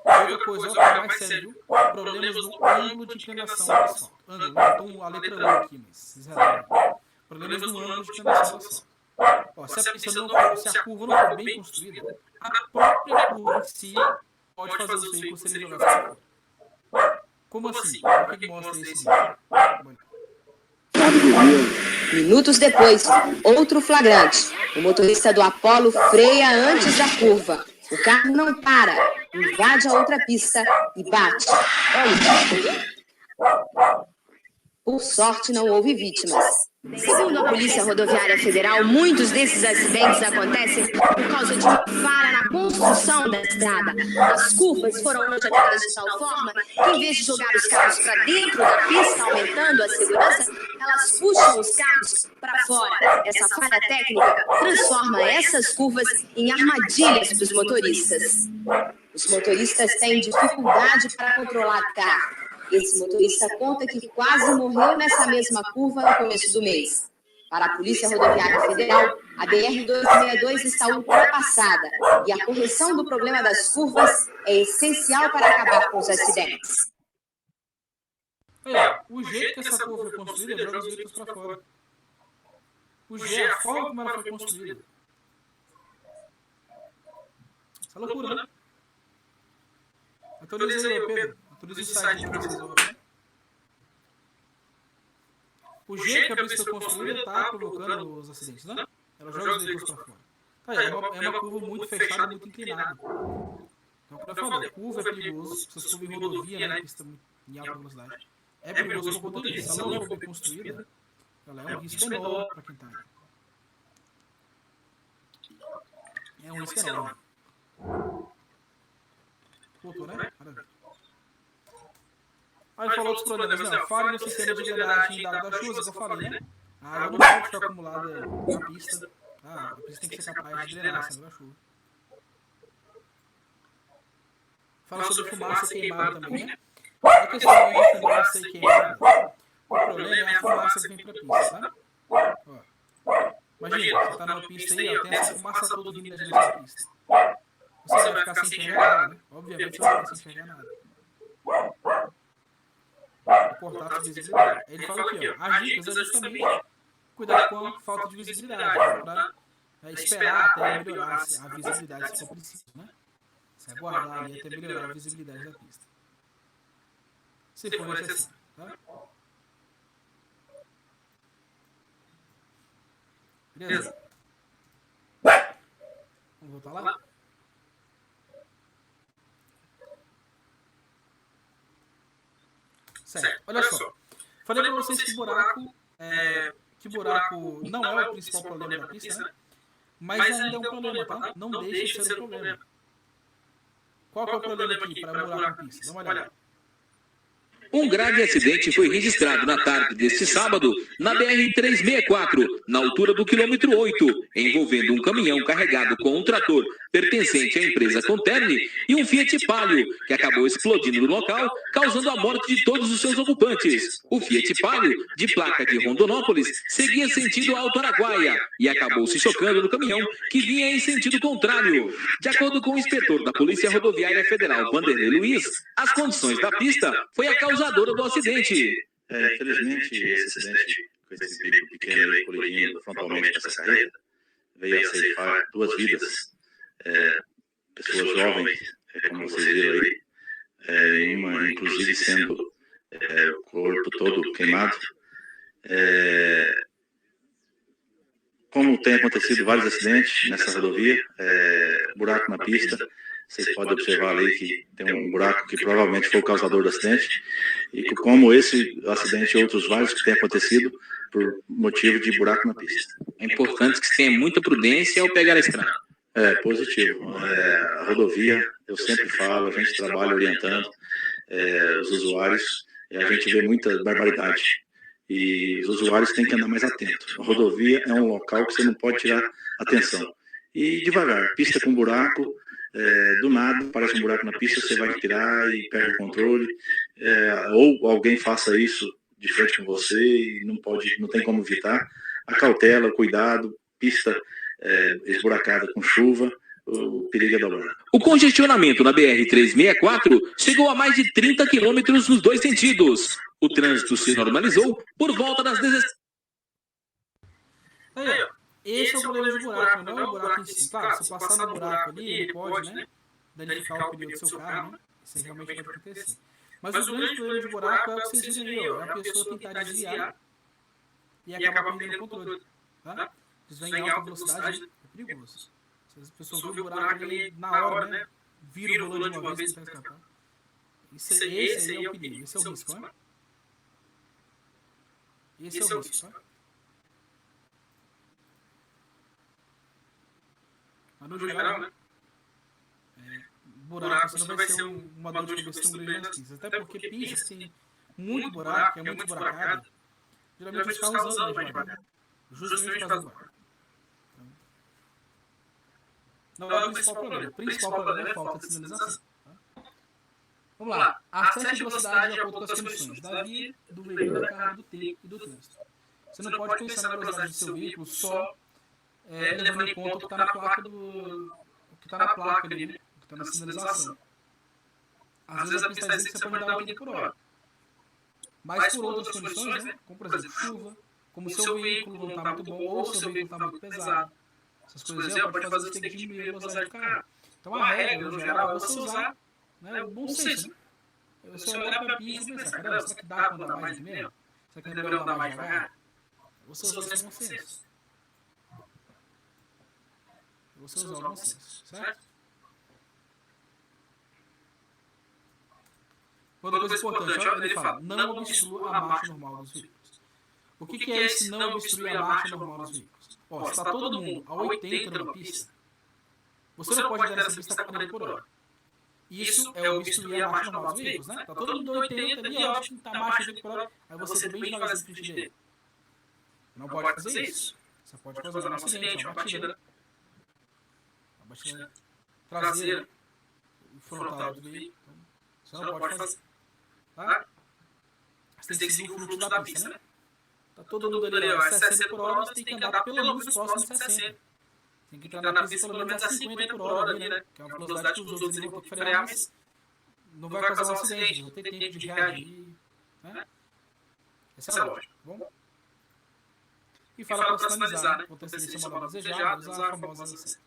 S2: E outra coisa, olha o que mais sério, viu? Problemas do ângulo de inclinação do asfalto. Ângulo, não estou a letra U aqui, mas vocês relatam. Problemas no ângulo de inclinação do asfalto. Ó, se a pista não for, se a curva não for bem construída, a própria curva em si pode fazer os veículos serem jogados para fora. Como assim? O que mostra esse vídeo?
S15: Minutos depois, outro flagrante. O motorista do Apollo freia antes da curva. O carro não para, invade a outra pista e bate. Por sorte, não houve vítimas. Segundo a Polícia Rodoviária Federal, muitos desses acidentes acontecem por causa de uma falha na construção da estrada. As curvas foram projetadas de tal forma que, em vez de jogar os carros para dentro da pista, aumentando a segurança, elas puxam os carros para fora. Essa falha técnica transforma essas curvas em armadilhas para os motoristas. Os motoristas têm dificuldade para controlar o carro. Esse motorista conta que quase morreu nessa mesma curva no começo do mês. Para a Polícia Rodoviária Federal, a BR-262 está ultrapassada e a correção do problema das curvas é essencial para acabar com os acidentes.
S2: O jeito que essa curva foi construída joga os veículos para fora. A forma como ela foi construída. Essa é loucura, né? Atualiza aí, Pedro. Atualiza o site para vocês verem. O jeito que a pista foi construída está provocando os acidentes, né? Ela joga os veículos para fora. É uma curva muito fechada, muito inclinada. Então, como eu falei, curva é perigoso. Essas curvas em rodovia, né? Pista em alta velocidade. É perigoso por conta disso. Se ela não for bem construída, ela é um risco enorme para quem está aí. É um risco enorme. Voltou, né? Maravilha. Aí falou dos problemas, né? Falha no sistema de drenagem da água da chuva, que eu falei, né? A água não pode ficar acumulada na pista. A pista tem que ser capaz de drenar essa água da chuva. Fala sobre fumaça queimada também, né? A questão de fumaça e queimada, o problema é a fumaça que vem para a pista, tá? Ó. Imagina, você está numa pista aí, ó, tem essa fumaça toda vindo da pista. Você vai ficar sem enxergar nada, né? Obviamente você vai ficar sem enxergar nada. Cortar a visibilidade. Ele fala aqui, ó, as dicas é justamente cuidar com a falta de visibilidade, para esperar até melhorar a visibilidade se for preciso, né? Se aguardar ali até melhorar a visibilidade da pista. Se for necessário, tá? Beleza? Vamos voltar lá? Certo, olha só. Falei para vocês que buraco não é o principal problema da pista, né? Mas ainda é um problema, tá? Não deixa de ser um problema. Qual que é o problema aqui para buraco na pista? Dá uma olhada.
S8: Um grave acidente foi registrado na tarde deste sábado na BR-364, na altura do quilômetro 8, envolvendo um caminhão carregado com um trator pertencente à empresa Conterne e um Fiat Palio, que acabou explodindo no local, causando a morte de todos os seus ocupantes. O Fiat Palio, de placa de Rondonópolis, seguia sentido Alto Araguaia e acabou se chocando no caminhão que vinha em sentido contrário. De acordo com o inspetor da Polícia Rodoviária Federal, Vanderlei Luiz, as condições da pista foi a causadora do acidente.
S9: Infelizmente, esse acidente com esse veículo pequeno aí colidindo frontalmente com essa carreta veio a ceifar 2 vidas. Pessoas jovens, como vocês viram aí, uma inclusive sendo o corpo todo queimado. Como tem acontecido vários acidentes nessa rodovia, buraco na pista, vocês podem observar ali que tem um buraco que provavelmente foi o causador do acidente, e como esse acidente e outros vários que têm acontecido por motivo de buraco na pista.
S8: É importante que se tenha muita prudência ao pegar a estrada.
S9: Positivo. A rodovia, eu sempre falo, a gente trabalha orientando os usuários, e a gente vê muita barbaridade. E os usuários têm que andar mais atentos. A rodovia é um local que você não pode tirar atenção. E devagar, pista com buraco, do nada aparece um buraco na pista, você vai tirar e perde o controle, ou alguém faça isso de frente com você e não tem como evitar. A cautela, o cuidado, pista esburacada com chuva, o perigo é dobrar.
S8: O congestionamento na BR-364 chegou a mais de 30 quilômetros nos dois sentidos. O trânsito se normalizou por volta das 17.
S2: Aí, ó. Esse é o problema de buraco, não é o buraco em si. Claro, se passar no buraco ali, ele pode, né, danificar o pneu do seu carro, né? Isso aí realmente pode acontecer. Mas o grande problema de buraco é o que vocês viram aí, ó. É a pessoa tentar desviar e acabar perdendo o controle, tá? Vocês vêm em alta velocidade, é perigoso. Se as pessoas viram o buraco ali na hora, né, vira o volante de uma vez e tentar escapar. Esse aí é o perigo, esse é o risco, né? Esse é o risco, tá? Mas no geral, né? Buraco, você não vai ser uma dor de cabeça tão grande nas pistas. Até porque pistas tem muito buraco, é muito buracado. Geralmente os carros usam mais devagar. Justamente por causa do buraco. Não é o principal problema. O principal problema é a falta de sinalização. Tá? Vamos lá. Acesse a velocidade de acordo com as condições da via, do veículo, da carga, do tempo e do trânsito. Você não pode pensar na velocidade do seu veículo só levando em conta o que está na placa o que está na placa ali, né? O que está na sinalização. Às vezes a pista está dizendo que você pode dar 80 por hora. Mas por outras condições, né? Como por exemplo chuva, como o seu veículo não está muito bom ou o seu veículo está muito pesado. Essas coisas aí pode fazer você ter que diminuir a velocidade do carro. Então a regra, no geral, é você usar, né, o bom senso, né? Você olhar para a pista e pensar, caramba, será que dá para andar mais aqui mesmo? Será que não é melhor andar mais devagar? Você usar esse bom senso. Você usar o bom senso, certo? Outra coisa importante, ó, ele fala, não obstrua a marcha normal dos veículos. O que é esse não obstruir a marcha normal dos veículos? Ó, se está todo mundo a 80 numa pista, você não pode dar essa pista a 40 por hora. Isso é obstruir a marcha normal dos veículos, né? Está todo mundo a 80 ali, ó, está a marcha 80 por hora, aí você bem devagar na frente dele. Não pode fazer isso. Você pode causar um acidente, uma batida traseira, frontal do veículo. Você não pode fazer. Tá? Você tem que seguir o fluxo da pista, né? Tá todo mundo ali a 60 por hora, você tem que andar pelo menos próximo de 60. Tem que entrar na pista pelo menos a 50 por hora ali, né? Que é uma velocidade que os outros vão ter que frear, mas não vai causar um acidente, vão ter tempo de reagir, né? Essa é a lógica, tá bom? E fala para sinalizar, né? Potência modal desejada, usar a famosa seta.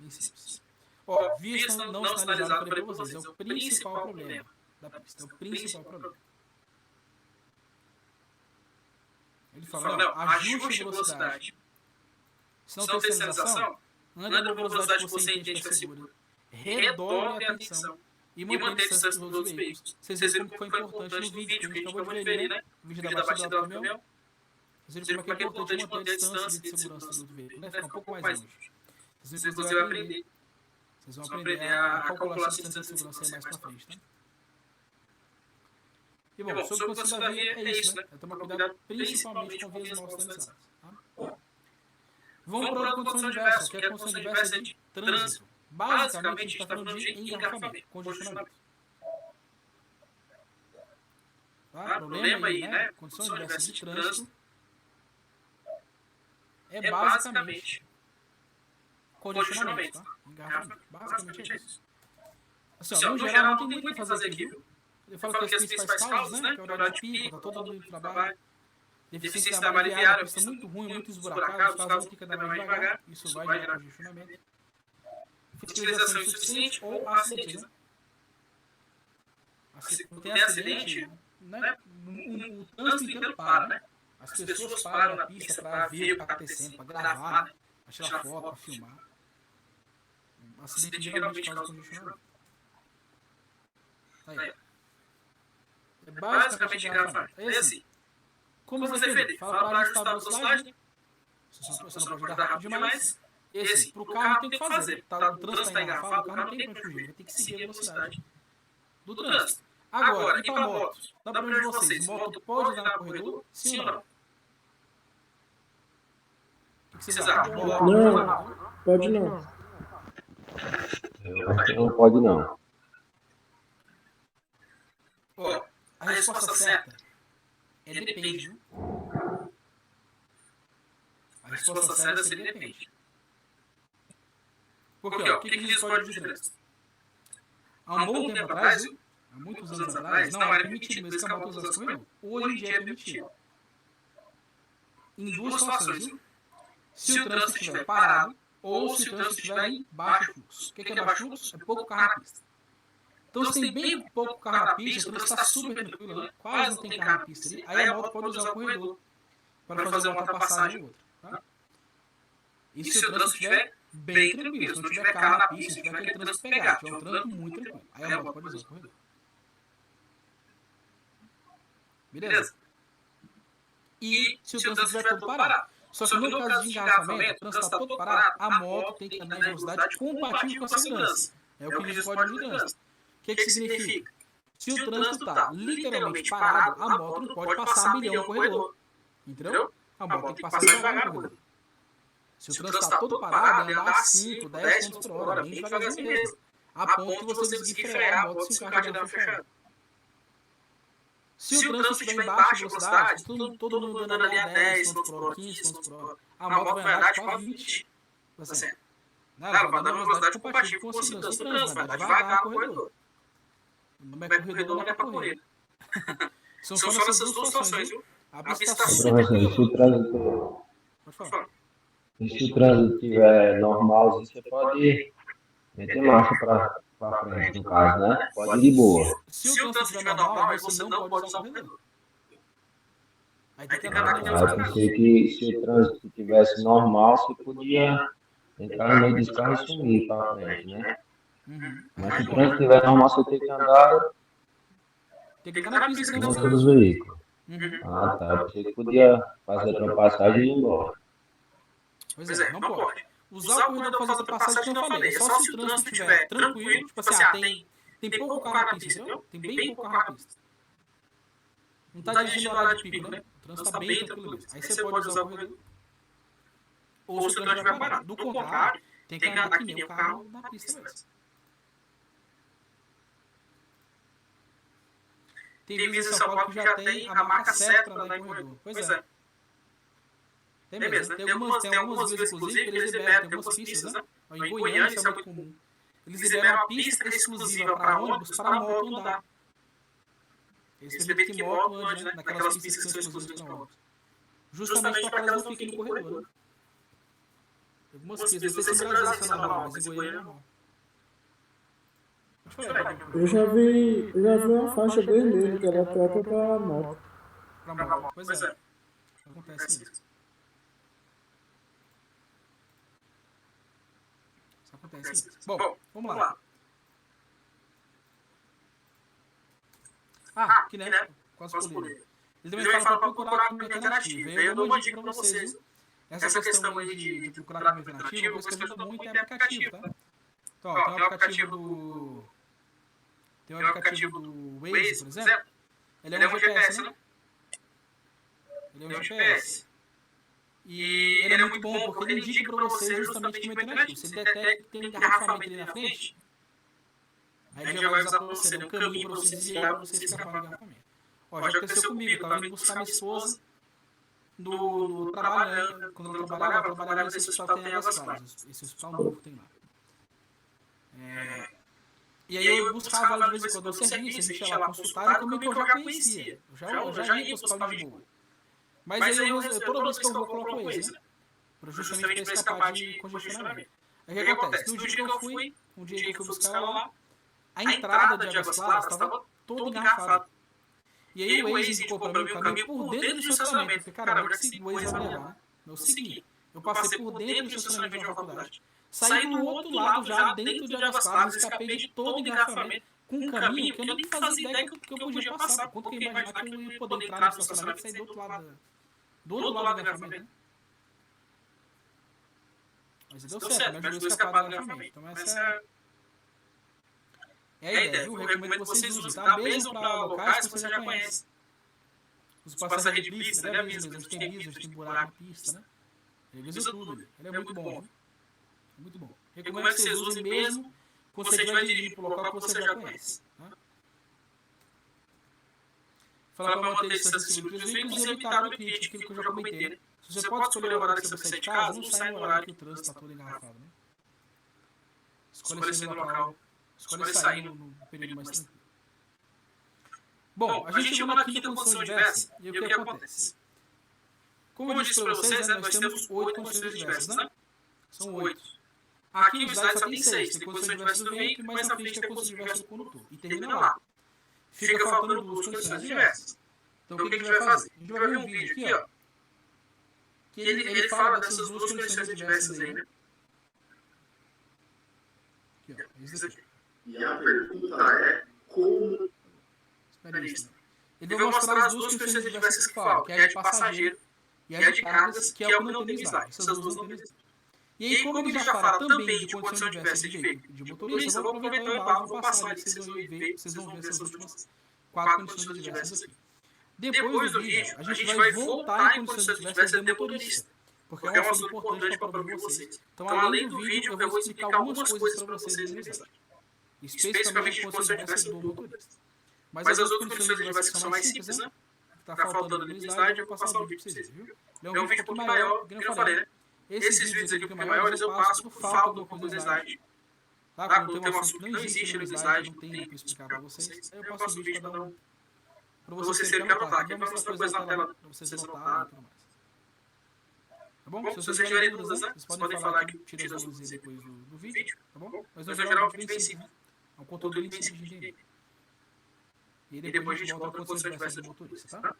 S2: Bem simples. Ó, vias não sinalizadas, eu falei para vocês, é o principal problema da pista, é o principal problema. Ele fala, não, ajuste a velocidade. Se não tem sinalização, anda na velocidade que você entende que é segura. Redobre a atenção e mantenha a distância dos outros veículos. Vocês viram como foi importante no vídeo que a gente acabou de ver, né? O vídeo da batida do caminhão. Vocês viram como é importante manter a distância de segurança do outro veículo, né? Ficar um pouco mais longe. Vocês vão aprender. Vocês vão aprender a calcular essa distância de segurança aí mais pra frente, tá? E bom, sobre condição da via é isso, né? É tomar cuidado principalmente com vias mal sinalizadas. Tá? Vamos para a condição inversa, que é a condição inversa de trânsito. Basicamente, a gente está falando de engarrafamento, congestionamento. Tá? Problema aí, né? Condição inversa de trânsito é basicamente congestionamento, tá? Engarrafamento. Basicamente é isso. Assim, ó, no geral, não tem muito o que fazer aqui, viu? Eu falo que as principais causas, né? Que é o horário de pico, tá todo mundo no trabalho. Deficiência da malha viária, pista muito ruim, muito esburacada, os carros vão ter que andar mais devagar, isso vai gerar congestionamento. Fiscalização insuficiente ou acidente, né? Quando tem acidente, né? O trânsito inteiro para, né? As pessoas param na pista para ver o que está acontecendo, para gravar, né? Para tirar foto, para filmar. Acidente geralmente causa congestionamento. Aí. É basicamente engarrafamento. É assim. Como você defende? Fala para ajustar a velocidade. Você não pode andar rápido demais. E assim, para o carro tem que fazer. O trânsito está engarrafado, o carro não tem para fugir. Vai ter que seguir a velocidade do trânsito. Agora, e para moto? Dá para ver vocês. Moto pode andar no corredor? Sim ou não? O que vocês acham?
S3: Não, pode não.
S14: Eu acho que não pode não.
S2: Ó, a resposta certa é depende, viu? A resposta certa seria depende. Porque, ó, o que diz o Código de Trânsito? Há um bom tempo atrás, viu? Há muitos anos atrás, não era permitido mesmo que a moto usasse corredor. Hoje em dia é permitido. Em duas situações, viu? Se o trânsito estiver parado ou se o trânsito estiver em baixo fluxo. O que é baixo fluxo? É pouco carro na pista. Então, se tem bem pouco carro na pista, o trânsito está super tranquilo, né? Quase não tem carro na pista ali, aí a moto pode usar o corredor para fazer uma ultrapassagem ou outra. Tá? E se o trânsito estiver bem tranquilo, se não tiver carro na pista, se tiver aquele trânsito pegado, tiver um trânsito muito tranquilo, aí a moto pode usar o corredor. Beleza? E se o trânsito estiver todo parado. Só que no caso de engarrafamento, o trânsito está todo parado, a moto tem que andar em velocidade compatível com a segurança. É o que diz o Código de Trânsito. O que significa? Se o trânsito está literalmente parado, a moto não pode passar 1 milhão no corredor. Entendeu? A moto tem que passar devagar no corredor. Se o trânsito está todo parado, é andar a 5, 10 km por hora, bem devagarzinho mesmo. A ponto de você conseguir frear a moto se o carro estiver fechado. Se o trânsito estiver em baixa velocidade, todo mundo andando ali a 10 km por hora, 15 km por hora, a moto vai andar tipo a 20. Ela vai andar numa velocidade compatível com a segurança do trânsito, vai andar devagar no corredor. Não é corredor, não é para correr. São só nessas duas situações, viu? A pista está super tranquila.
S14: Se o trânsito estiver normal, você pode meter marcha para frente, no caso, né? Pode ir de boa.
S2: Se o trânsito estiver normal, você não pode usar o corredor. Aí tem que andar naquele
S14: Eu pensei que se o trânsito estivesse normal, você podia entrar no meio desse carro e sumir para frente, né? Mas se o trânsito estiver normal, você tem que andar
S2: na pista
S14: com todos os veículos. Ah, tá. Eu pensei que podia fazer a ultrapassagem e ir embora.
S2: Pois é, não pode. Usar o corredor para fazer a ultrapassagem, como eu falei, é só se o trânsito estiver tranquilo, tipo assim, tem pouco carro na pista, entendeu? Tem bem pouco carro na pista. Não está dirigindo no horário de pico, né? O trânsito está bem tranquilo mesmo. Aí você pode usar o corredor. Ou se o trânsito estiver parado. Do contrário, tem que andar que nem o carro na pista mesmo. Tem vezes em São Paulo que já tem a marca certa para andar em corredor. Pois é. Tem mesmo. Tem algumas vezes, inclusive, que eles liberam, tem algumas pistas, né? Em Goiânia isso é muito comum. Eles liberam uma pista exclusiva para ônibus, para a moto andar. Eles permitem que moto ande, né? Naquelas pistas que são exclusivas para ônibus. Justamente para que elas não fiquem no corredor, né? Algumas pistas, não sei se em Brasília isso é normal, mas em Goiânia é normal.
S3: Eu já vi uma faixa vermelha que era própria para moto.
S2: Para moto, pois é. Acontece isso. Isso acontece isso. Bom, vamos lá. Aqui, né? Quase pulei. Ele também fala para procurar caminho alternativo. Eu dou uma dica para vocês. Essa questão aí de procurar caminho alternativo, uma coisa que ajuda muito é aplicativo, tá? Então, ó, tem um aplicativo do... Tem um aplicativo do Waze, por exemplo. Ele é um GPS, né? Ele é um GPS. E ele é muito bom porque ele indica para você justamente como alternativo. Se ele detecta que tem um engarrafamento ali na frente, aí ele já vai usar para você, um caminho para você desviar, para você escapar do engarrafamento. Ó, já aconteceu comigo, eu estava indo buscar minha esposa no trabalho, quando eu trabalhava nesse hospital que tem Águas Claras, esse hospital novo que tem lá. E aí eu buscava lá de vez em quando o serviço, a gente ia lá consultar, e como que eu já conhecia. Eu já ia para o hospital de boa. Mas aí toda vez que eu vou, coloco o Waze, né? Justamente para escapar de congestionamento. Aí o que acontece? No dia que eu fui, buscar ela lá, a entrada de Águas Claras estava toda engarrafada. E aí o Waze indicou para mim o caminho por dentro do estacionamento. Eu falei, caramba, o Waze vai me levar, né? Eu segui. Eu passei por dentro do estacionamento de uma faculdade. Saí do outro lado, já dentro de Águas Claras, escapei de todo o engarrafamento, com um caminho que eu nem fazia ideia que eu podia passar. Quanto que eu ia imaginar que eu ia poder entrar no estacionamento e sair do outro lado do engarrafamento, né? Mas deu certo, me ajudou a escapar do engarrafamento. Então essa é a ideia, viu? Eu recomendo que vocês usem, tá? Mesmo para locais que você já conhece. Os passageiros de pista, ele avisa mesmo. A gente tem tem buraco na pista, né? Ele avisa tudo. Ele é muito bom, viu? Muito bom. Recomendo que vocês usem mesmo quando você estiver dirigindo para o local que você já conhece. Tá? Falar para manter distância segura entre os veículos e evitar o crítico, aquilo que eu já comentei. Né? Você pode escolher o horário que você vai sair de casa, não sai no horário que o trânsito está todo engarrafado. Né? Escolha sair no local, escolha sair no período mais tranquilo. Bom, a gente chegou na quinta condição diversa, e o que acontece? Como eu disse para vocês, né, nós temos 8 condições diversas, né? São 8. Aqui no slide só tem 6, tem condições diversas do veículo, mais na frente tem a condição diversa do condutor. E termina lá. Fica faltando 2 condições diversas. Então o que a gente vai fazer? A gente vai ver um vídeo aqui, ó, que ele fala dessas 2 condições diversas aí, né? Aqui, ó, esse daqui.
S16: E a pergunta é como...
S2: Ele vai mostrar as 2 condições diversas que falam, que é a de passageiro e a de cargas, que é o que não tem no slide. Essas 2 não tem no slide. E aí, como ele já fala também de condição diversa de veículo de motorista, eu vou aproveitar o embalo e vou passar ali, vocês vão ver essas últimas 4 condições diversas aqui. Depois do vídeo, a gente vai voltar em condições diversas de motorista, porque é um assunto importante para a prova de vocês. Então, além do vídeo, eu vou explicar algumas coisas para vocês no slide, especificamente de condições diversas do motorista. Mas as outras condições diversas que são mais simples, né? Está faltando no slide, eu vou passar o vídeo para vocês, viu? É um vídeo um pouco maior, que eu falei, né? Esses vídeos aqui um pouco maiores eu passo por falta do coisa no slide. Tá? Quando tem um assunto que não existe no slide, não tem para explicar para vocês, aí eu passo o vídeo para vocês terem que anotar. Aqui eu mostro as coisas na tela para vocês anotarem e tudo mais. Tá bom? Se vocês tiverem dúvidas, né? Vocês podem falar que tira as dúvidas depois do vídeo, tá bom? Mas no geral é um vídeo bem simples, né? É um conteúdo bem simples de entender. E depois a gente volta a condição diversa do motorista, tá?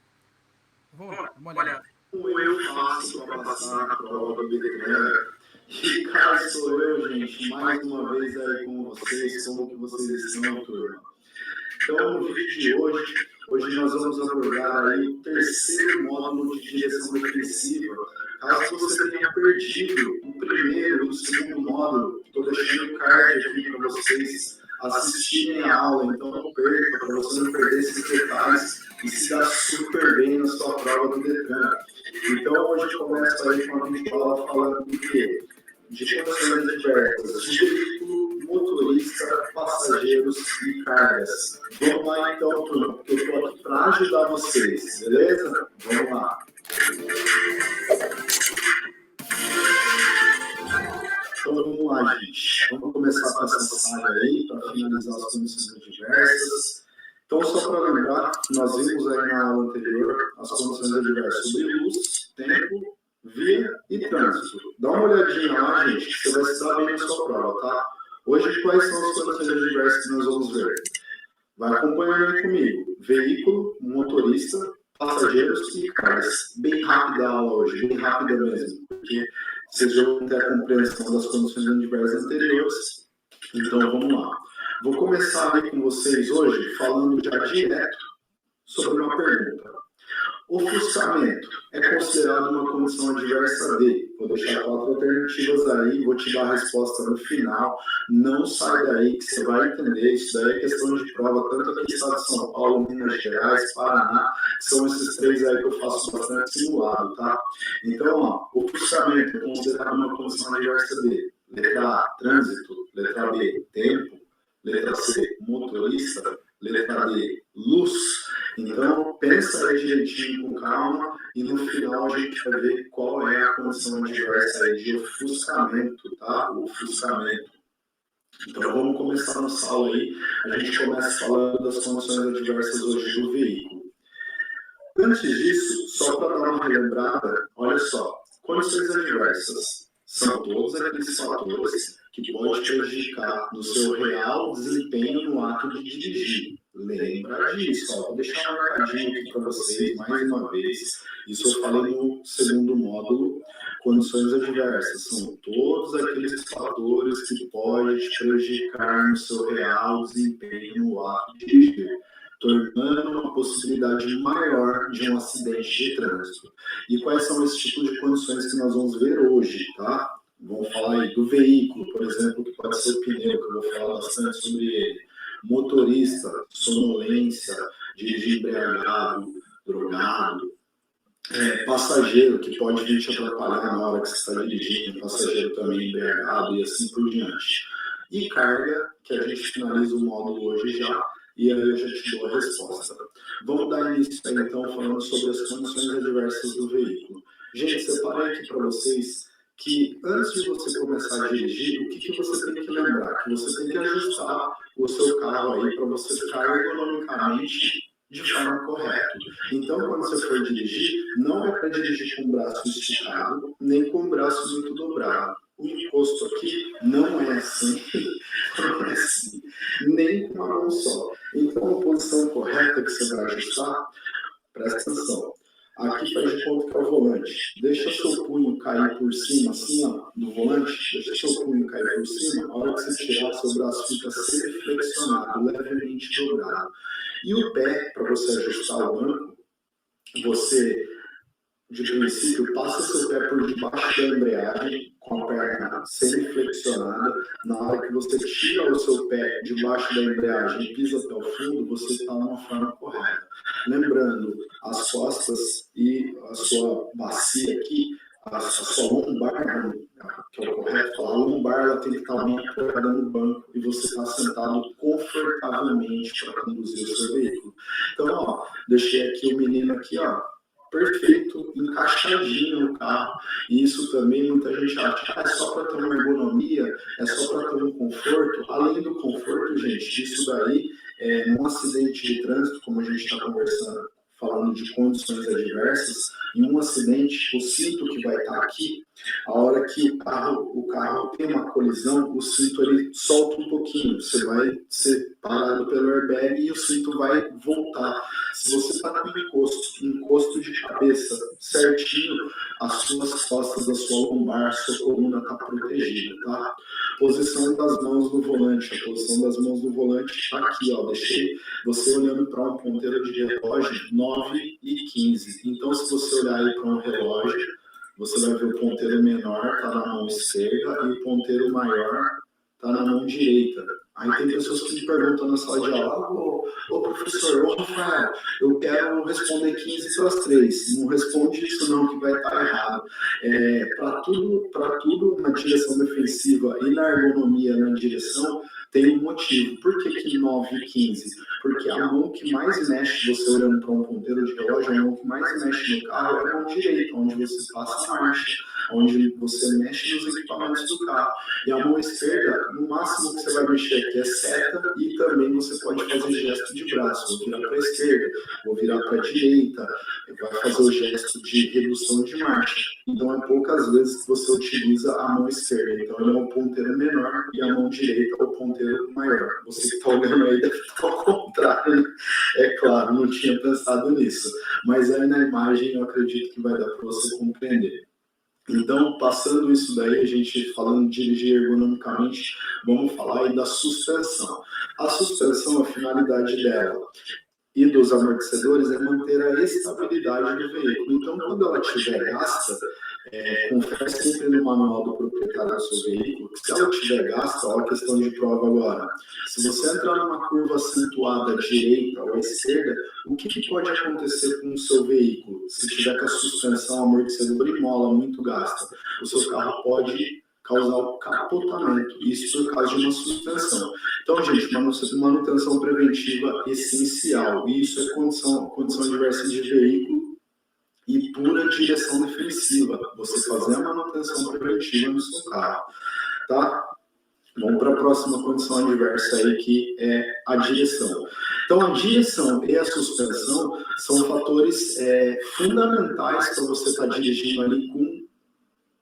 S2: Vamos lá, uma olhada.
S16: Como eu faço para passar a prova do Detran? E cá sou eu, gente, mais uma vez aí com vocês, como que vocês estão, turma? Então, no vídeo de hoje nós vamos abordar aí o 3º módulo de direção defensiva. Caso você tenha perdido o primeiro e o 2º módulo, estou deixando o card aqui para vocês assistirem a aula, então não perca, para você não perder esses detalhes e se dar super bem na sua prova do Detran. Então, hoje a gente começa aí com a videoaula falando do quê? De condições diversas, de veículo, motorista, passageiros e cargas. Vamos lá então, turma, porque eu estou aqui para ajudar vocês, beleza? Vamos lá. Então vamos lá, gente. Vamos começar com essa saga aí, para finalizar as condições diversas. Então, só para lembrar, nós vimos aí na aula anterior as condições adversas sobre luz, tempo, via e trânsito. Dá uma olhadinha lá, gente, que você vai se dar bem na sua prova, tá? Hoje, quais são as condições adversas que nós vamos ver? Vai acompanhando aí comigo. Veículo, motorista, passageiros e cargas. Bem rápida a aula hoje, bem rápida mesmo, porque vocês já vão ter a compreensão das condições adversas anteriores. Então, vamos lá. Vou começar aí com vocês hoje falando já direto sobre uma pergunta. Ofuscamento é considerado uma condição adversa D? Vou deixar 4 alternativas aí, vou te dar a resposta no final. Não sai daí que você vai entender. Isso daí é questão de prova, tanto aqui no estado de São Paulo, Minas Gerais, Paraná. São esses 3 aí que eu faço bastante simulado, tá? Então, ó, ofuscamento é considerado uma condição adversa D. Letra A, trânsito. Letra B, tempo. Letra C, motorista. Letra D, luz. Então, pensa aí direitinho, com calma, e no final a gente vai ver qual é a condição adversa aí de ofuscamento, tá? O ofuscamento. Então, vamos começar nossa aula aí. A gente começa falando das condições adversas hoje do veículo. Antes disso, só para dar uma relembrada, olha só, condições adversas são todos aqueles fatores que podem prejudicar no seu real desempenho no ato de dirigir. Lembra disso, ó. Vou deixar um marcadinho aqui para vocês mais uma vez. Isso eu falei no 2º módulo. Condições adversas são todos aqueles fatores que podem te prejudicar no seu real desempenho no ato de dirigir, tornando uma possibilidade maior de um acidente de trânsito. E quais são esses tipos de condições que nós vamos ver hoje, tá? Vamos falar aí do veículo, por exemplo, que pode ser o pneu, que eu vou falar bastante sobre ele. Motorista, sonolência, dirigir embriagado, drogado. Passageiro, que pode vir te atrapalhar na hora que você está dirigindo, passageiro também embriagado e assim por diante. e carga, que a gente finaliza o módulo hoje já, e aí eu já te dou a resposta. Vamos dar início aí, então, falando sobre as condições adversas do veículo. Gente, separei aqui para vocês que antes de você começar a dirigir, o que você tem que lembrar? Que você tem que ajustar o seu carro aí para você ficar ergonomicamente de forma correta. Então, quando você for dirigir, não é para dirigir com o braço esticado, nem com o braço muito dobrado. O encosto aqui não é assim, nem com uma mão só. Então, a posição correta que você vai ajustar, presta atenção. Aqui faz de conta que é o volante. Deixa seu punho cair por cima, assim, ó, do volante. Deixa seu punho cair por cima. A hora que você tirar, seu braço fica semiflexionado, levemente dobrado. E o pé, para você ajustar o banco, você, de princípio, passa seu pé por debaixo da embreagem, com a perna semiflexionada. Na hora que você tira o seu pé debaixo da embreagem e pisa até o fundo, você está numa forma correta. Lembrando, as costas e a sua bacia aqui, a sua lombar, que é o correto falar, a lombar ela tem que estar bem apoiada no banco e você está sentado confortavelmente para conduzir o seu veículo. Então, ó, deixei aqui o menino aqui, ó, perfeito, encaixadinho no carro. E isso também muita gente acha, é só para ter uma ergonomia, é só para ter um conforto. Além do conforto, gente, isso daí, num acidente de trânsito, como a gente está conversando, falando de condições adversas, em um acidente, o cinto que vai estar aqui, a hora que o carro tem uma colisão, o cinto ele solta um pouquinho, você vai ser parado pelo airbag e o cinto vai voltar. Se você está com encosto de cabeça certinho, as suas costas, a sua lombar, sua coluna está protegida, tá? Posição das mãos no volante. A posição das mãos no volante está aqui, ó. Deixei você olhando para um ponteiro de relógio 9h15. Então, se você olhar aí para um relógio, você vai ver o ponteiro menor está na mão esquerda e o ponteiro maior está na mão direita. Aí tem pessoas que me perguntam na sala de aula, ô professor, ô Rafael, eu quero responder 15 para as 3. Não responde isso não, que vai estar errado. Para tudo na direção defensiva e na ergonomia na direção, tem um motivo. Por que 9 e 15? Porque a mão que mais mexe, você olhando para um ponteiro de relógio, a mão que mais mexe no carro é a mão direita, onde você passa a marcha, onde você mexe nos equipamentos do carro. E a mão esquerda, no máximo que você vai mexer aqui é seta e também você pode fazer gesto de braço. Vou virar para a esquerda, vou virar para a direita, vai fazer o gesto de redução de marcha. Então, é poucas vezes que você utiliza a mão esquerda. Então, ele é o ponteiro menor e a mão direita é o ponteiro maior. Você que está olhando aí deve estar ao contrário, né? É claro, não tinha pensado nisso. Mas aí na imagem eu acredito que vai dar para você compreender. Então, passando isso daí, a gente falando de dirigir ergonomicamente, vamos falar aí da suspensão. A suspensão, a finalidade dela e dos amortecedores é manter a estabilidade do veículo. Então, quando ela estiver gasta, confere sempre no manual do proprietário do seu veículo, que se ela estiver gasta, olha a questão de prova agora. Se você entrar numa curva acentuada à direita ou à esquerda, o que pode acontecer com o seu veículo? Se tiver com a suspensão, amortecedor e mola muito gasta, o seu carro pode causar o capotamento, isso por causa de uma suspensão. Então, gente, manutenção preventiva essencial, e isso é condição adversa de veículo e pura direção defensiva, você fazer a manutenção preventiva no seu carro, tá? Vamos para a próxima condição adversa aí, que é a direção. Então, a direção e a suspensão são fatores fundamentais para você estar dirigindo ali com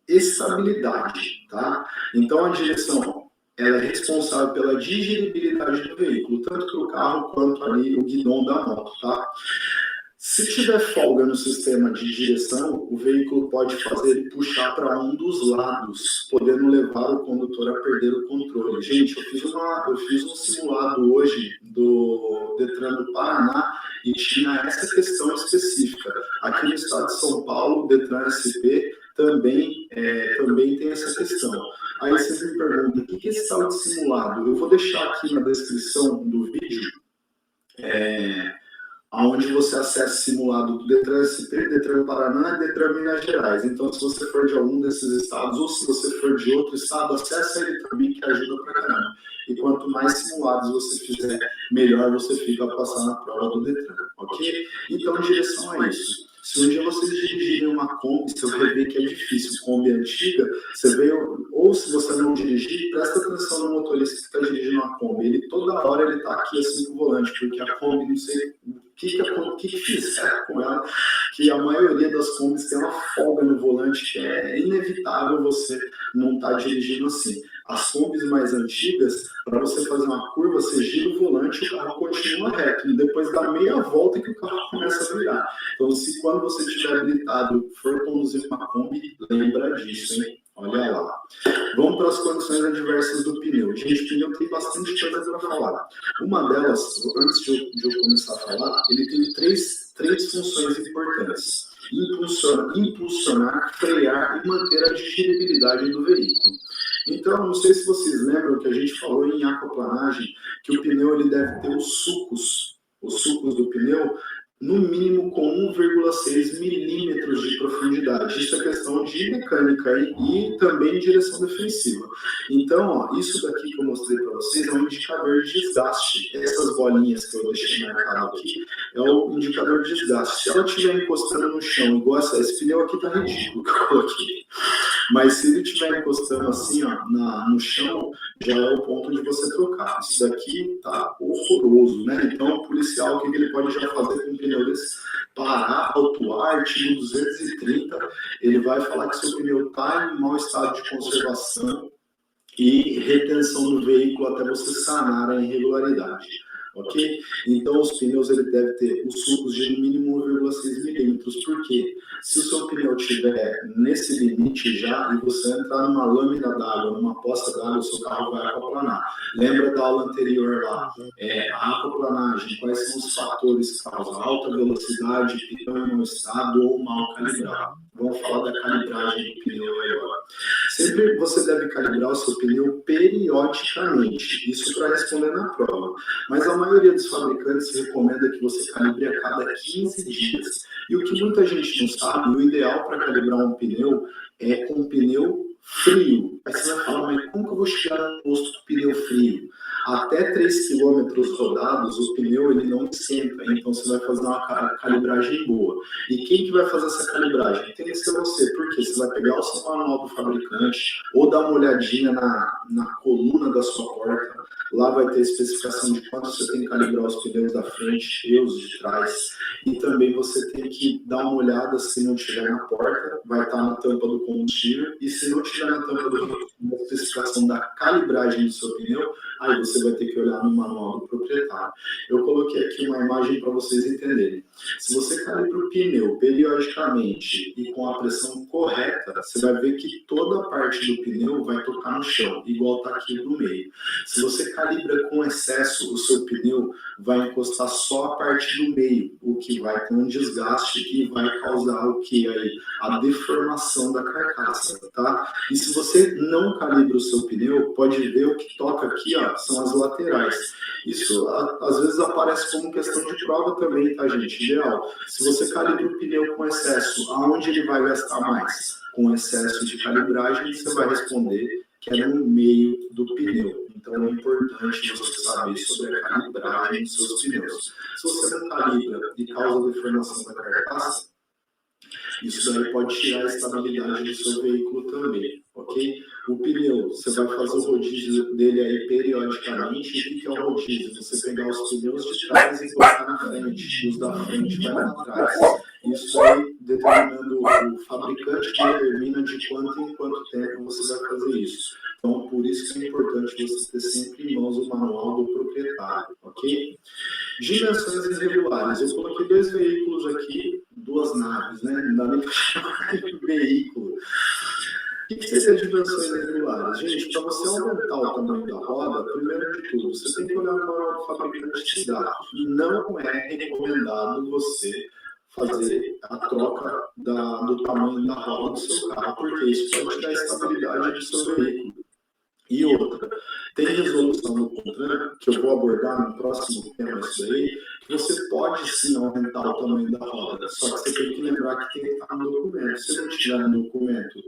S16: estabilidade, tá? Então, a direção, ela é responsável pela digeribilidade do veículo, tanto para o carro quanto ali o guidão da moto, tá? Se tiver folga no sistema de direção, o veículo pode fazer ele puxar para um dos lados, podendo levar o condutor a perder o controle. Gente, eu fiz um simulado hoje do Detran do Paraná e tinha essa questão específica. Aqui no estado de São Paulo, o Detran SP também tem essa questão. Aí vocês me perguntam, o que é esse tal de simulado? Eu vou deixar aqui na descrição do vídeo onde você acessa simulado do Detran SP, Detran Paraná e Detran Minas Gerais. Então, se você for de algum desses estados, ou se você for de outro estado, acessa ele também, que ajuda pra caramba. E quanto mais simulados você fizer, melhor você fica a passar na prova do Detran, ok? Então, em direção a isso. Se um dia vocês dirigirem uma Kombi, você vai ver que é difícil. Kombi antiga, você vê, ou se você não dirigir, presta atenção no motorista que está dirigindo uma Kombi. Ele toda hora ele está aqui assim com o volante, porque a Kombi, não sei o que fizeram com ela, que a maioria das Kombis tem uma folga no volante, que é inevitável você não estar dirigindo assim. As Kombis mais antigas, para você fazer uma curva, você gira o volante e o carro continua reto. E depois dá meia volta que o carro começa a virar. Então, se quando você estiver habilitado for conduzir uma Kombi, lembra disso, hein? Olha lá. Vamos para as condições adversas do pneu. Gente, o pneu tem bastante coisa para falar. Uma delas, antes de eu começar a falar, ele tem três funções importantes. Impulsionar, frear e manter a dirigibilidade do veículo. Então, não sei se vocês lembram que a gente falou em aquaplanagem, que o pneu ele deve ter os sucos do pneu, no mínimo com 1,6 milímetros de profundidade. Isso é questão de mecânica e também direção defensiva. Então, ó, isso daqui que eu mostrei para vocês é um indicador de desgaste. Essas bolinhas que eu deixei marcado aqui é o indicador de desgaste. Se ela estiver encostando no chão, igual esse pneu aqui tá ridículo que eu coloquei. Mas se ele estiver encostando assim, ó, no chão, já é o ponto de você trocar. Isso daqui tá horroroso, né? Então, o policial, o que ele pode já fazer com o pneu desse? Parar, autuar, artigo 230, ele vai falar que seu pneu está em mau estado de conservação e retenção do veículo até você sanar a irregularidade. Ok? Então, os pneus ele deve ter os sucos de no mínimo 1,6 milímetros. Por quê? Se o seu pneu estiver nesse limite já e você entrar numa lâmina d'água, numa poça d'água, o seu carro vai aquaplanar. Lembra da aula anterior lá? A aquaplanagem, quais são os fatores que causam alta velocidade, pneu em mau estado ou mal calibrado. Vamos falar da calibragem do pneu agora. Sempre você deve calibrar o seu pneu periodicamente. Isso para responder na prova. Mas a maioria dos fabricantes recomenda que você calibre a cada 15 dias. E o que muita gente não sabe, o ideal para calibrar um pneu é com um pneu frio. Aí você vai falar, mas como que eu vou chegar no posto com pneu frio? Até 3 km rodados, o pneu ele não esquenta, então você vai fazer uma calibragem boa. E quem que vai fazer essa calibragem? Tem que ser você, porque você vai pegar o seu manual do fabricante ou dar uma olhadinha na coluna da sua porta. Lá vai ter especificação de quanto você tem que calibrar os pneus da frente e os de trás. E também você tem que dar uma olhada, se não tiver na porta, vai estar na tampa do combustível. E se não tiver na tampa do combustível, a especificação da calibragem do seu pneu, aí você vai ter que olhar no manual do proprietário. Eu coloquei aqui uma imagem para vocês entenderem. Se você calibra o pneu periodicamente e com a pressão correta, você vai ver que toda a parte do pneu vai tocar no chão, igual está aqui no meio. Se você calibra com excesso, o seu pneu vai encostar só a parte do meio, o que vai ter um desgaste que vai causar o que aí? A deformação da carcaça, tá? E se você não calibra o seu pneu, pode ver o que toca aqui, ó, são as laterais. Isso às vezes aparece como questão de prova também, tá, gente? Ideal. Se você calibra o pneu com excesso, aonde ele vai gastar mais? Com excesso de calibragem, você vai responder que é no meio do pneu. Então é importante você saber sobre a calibragem dos seus pneus. Se você não calibra e causa deformação da carcaça, isso daí pode tirar a estabilidade do seu veículo também, ok? O pneu, você vai fazer o rodízio dele aí periodicamente. E o que é o rodízio? Você pegar os pneus de trás e colocar na frente, os da frente vai lá atrás. Isso aí, determinando o fabricante, determina de quanto em quanto tempo você vai fazer isso. Então, por isso que é importante você ter sempre em mãos o manual do proprietário, ok? Dimensões irregulares. Eu coloquei 2 veículos aqui, 2 naves, né? Não dá nem para chamar de veículo. O que seria dimensões irregulares? Gente, para você aumentar o tamanho da roda, primeiro de tudo, você tem que olhar o manual do fabricante te dá. Não é recomendado você fazer a troca do tamanho da roda do seu carro, porque isso pode tirar a estabilidade do seu veículo. E outra, tem resolução do CONTRAN, que eu vou abordar no próximo tema isso daí, que você pode sim aumentar o tamanho da roda, só que você tem que lembrar que tem que estar no documento. Se não tiver no documento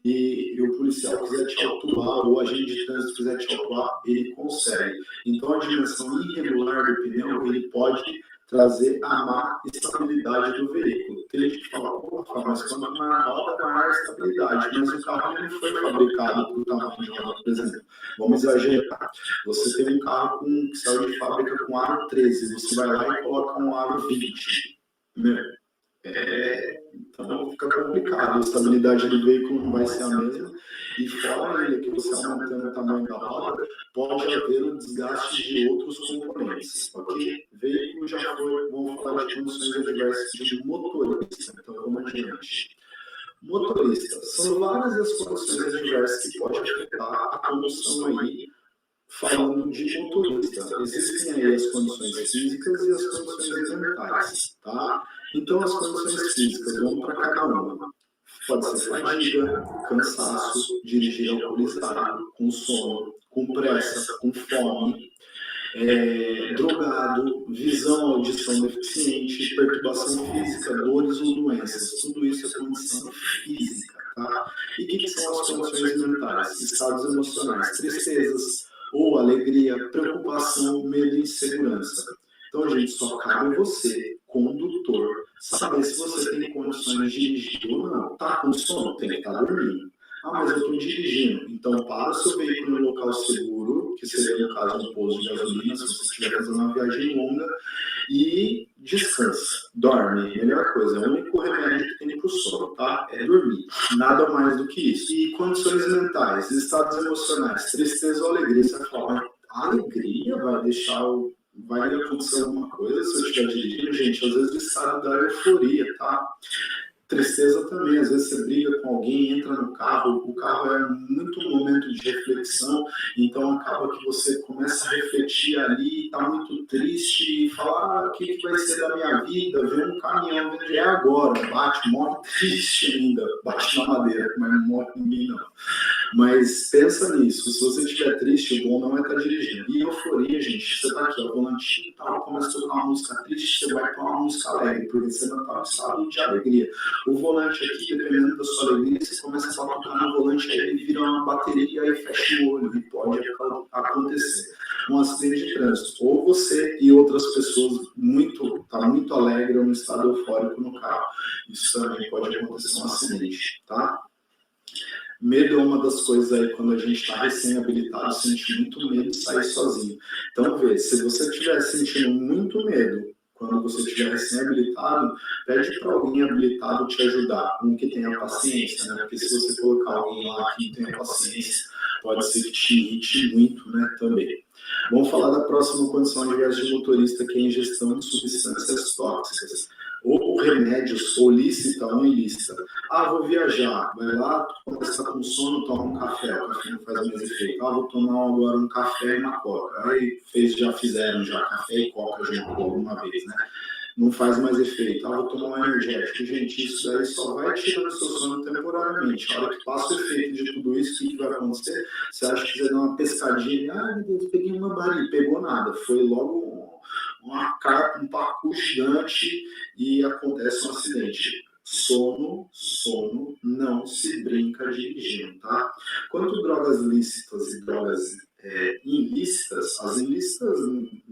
S16: e o policial quiser te autuar, ou o agente de trânsito quiser te autuar, ele consegue. Então, a dimensão irregular do pneu, ele pode trazer a má estabilidade do veículo. Tem gente que fala, pô, mas quando uma roda, maior estabilidade, mas o carro não foi fabricado para o tamanho de roda, por exemplo. Vamos exagerar. Você tem um carro que saiu de fábrica com aro 13, você vai lá e coloca um aro 20. Então fica complicado, a estabilidade do veículo não vai ser a mesma, e fora ainda que você aumentando o tamanho da roda, pode haver um desgaste de outros componentes, ok? Veículo já foi, vamos falar de condições adversas de motorista, então vamos adiante. Motorista, são várias as condições adversas que podem afetar a condução aí, falando de motorista. Existem aí as condições físicas e as condições mentais, tá? Então, as condições físicas, vamos para cada uma. Pode ser fadiga, cansaço, dirigir alcoolizado, com sono, com pressa, com fome, drogado, visão, audição deficiente, perturbação física, dores ou doenças. Tudo isso é condição física, tá? E o que são as condições mentais? Estados emocionais, tristezas ou alegria, preocupação, medo e insegurança. Então, gente, só cabe você, condutor, saber se você tem condições de dirigir ou não. Tá com sono? Tem que estar dormindo. Ah, mas eu estou dirigindo. Então, para o seu veículo no local seguro, que seria, no caso, um posto de gasolina, se você estiver fazendo uma viagem longa, e descansa, dorme. Melhor coisa, é o único remédio que tem para o sono, tá? É dormir. Nada mais do que isso. E condições mentais, estados emocionais, tristeza ou alegria. Você vai falar, a alegria vai acontecer alguma coisa se eu estiver dirigindo? Gente, às vezes o estado da euforia, tá? Tristeza também, às vezes você briga com alguém, entra no carro, o carro é muito um momento de reflexão, então acaba que você começa a refletir ali, tá muito triste, e fala, o que vai ser da minha vida, vê um caminhão, vê agora, bate, morre triste ainda, bate na madeira, mas não morre ninguém não. Mas pensa nisso, se você estiver triste, o bom não é estar dirigindo. E euforia, gente, você tá aqui, ó, volantinho e tal, começa a tocar uma música triste, você vai para uma música alegre, porque você não tá no estado de alegria. O volante aqui, dependendo da sua alegria, você começa a tocar no volante, aí ele vira uma bateria e aí fecha o olho, e pode acontecer um acidente de trânsito. Ou você e outras pessoas tá muito alegre ou no estado eufórico no carro. Isso também pode acontecer um acidente, tá? Medo é uma das coisas aí, quando a gente está recém-habilitado, sente muito medo de sair sozinho. Então, se você estiver sentindo muito medo, quando você estiver recém-habilitado, pede para alguém habilitado te ajudar, um que tenha paciência, né? Porque se você colocar alguém lá que não tenha paciência, pode ser que te irrite muito, né, também. Vamos falar da próxima condição adversa de motorista, que é a ingestão de substâncias tóxicas, ou remédios, ou lícita ou ilícita. Ah, vou viajar, vai lá, quando você está com sono, toma um café, o café não faz mais efeito. Ah, vou tomar agora um café e uma coca. Aí já fizeram café e coca junto alguma vez, né? Não faz mais efeito. Ah, vou tomar um energético. Gente, isso daí só vai tirando seu sono temporariamente. A hora que passa o efeito de tudo isso, o que vai acontecer? Você acha que você dá uma pescadinha, meu Deus, peguei uma barriga, pegou nada. Foi logo uma carpa, um pacu gigante e acontece um acidente. Sono, não se brinca dirigindo, tá? Quanto drogas lícitas e drogas ilícitas, as ilícitas,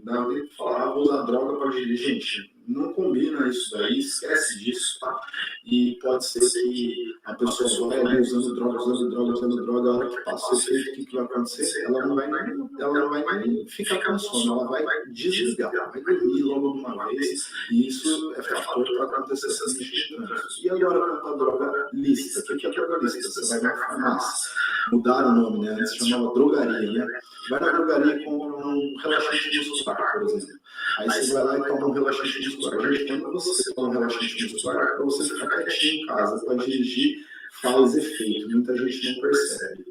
S16: dá pra falar, vou usar droga para dirigir, gente, não combina isso daí, esquece disso, tá? E pode ser que a pessoa vai ali usando droga, a hora que passa o efeito, o que vai acontecer? Ela não vai nem ficar com sono, ela vai desligar, vai dormir logo de uma vez, e isso é fator para acontecer acidente de trânsito. E agora, quanto a droga lícita, o que é droga lícita? Você vai na farmácia, mudaram o nome, né? Antes chamava drogaria, né? Vai na drogaria e compra um relaxante muscular, por exemplo. Aí você vai lá e toma um relaxante muscular. Gente, quando você toma um relaxante muscular, é para você ficar quietinho em casa, para dirigir, faz efeito. Muita gente não percebe.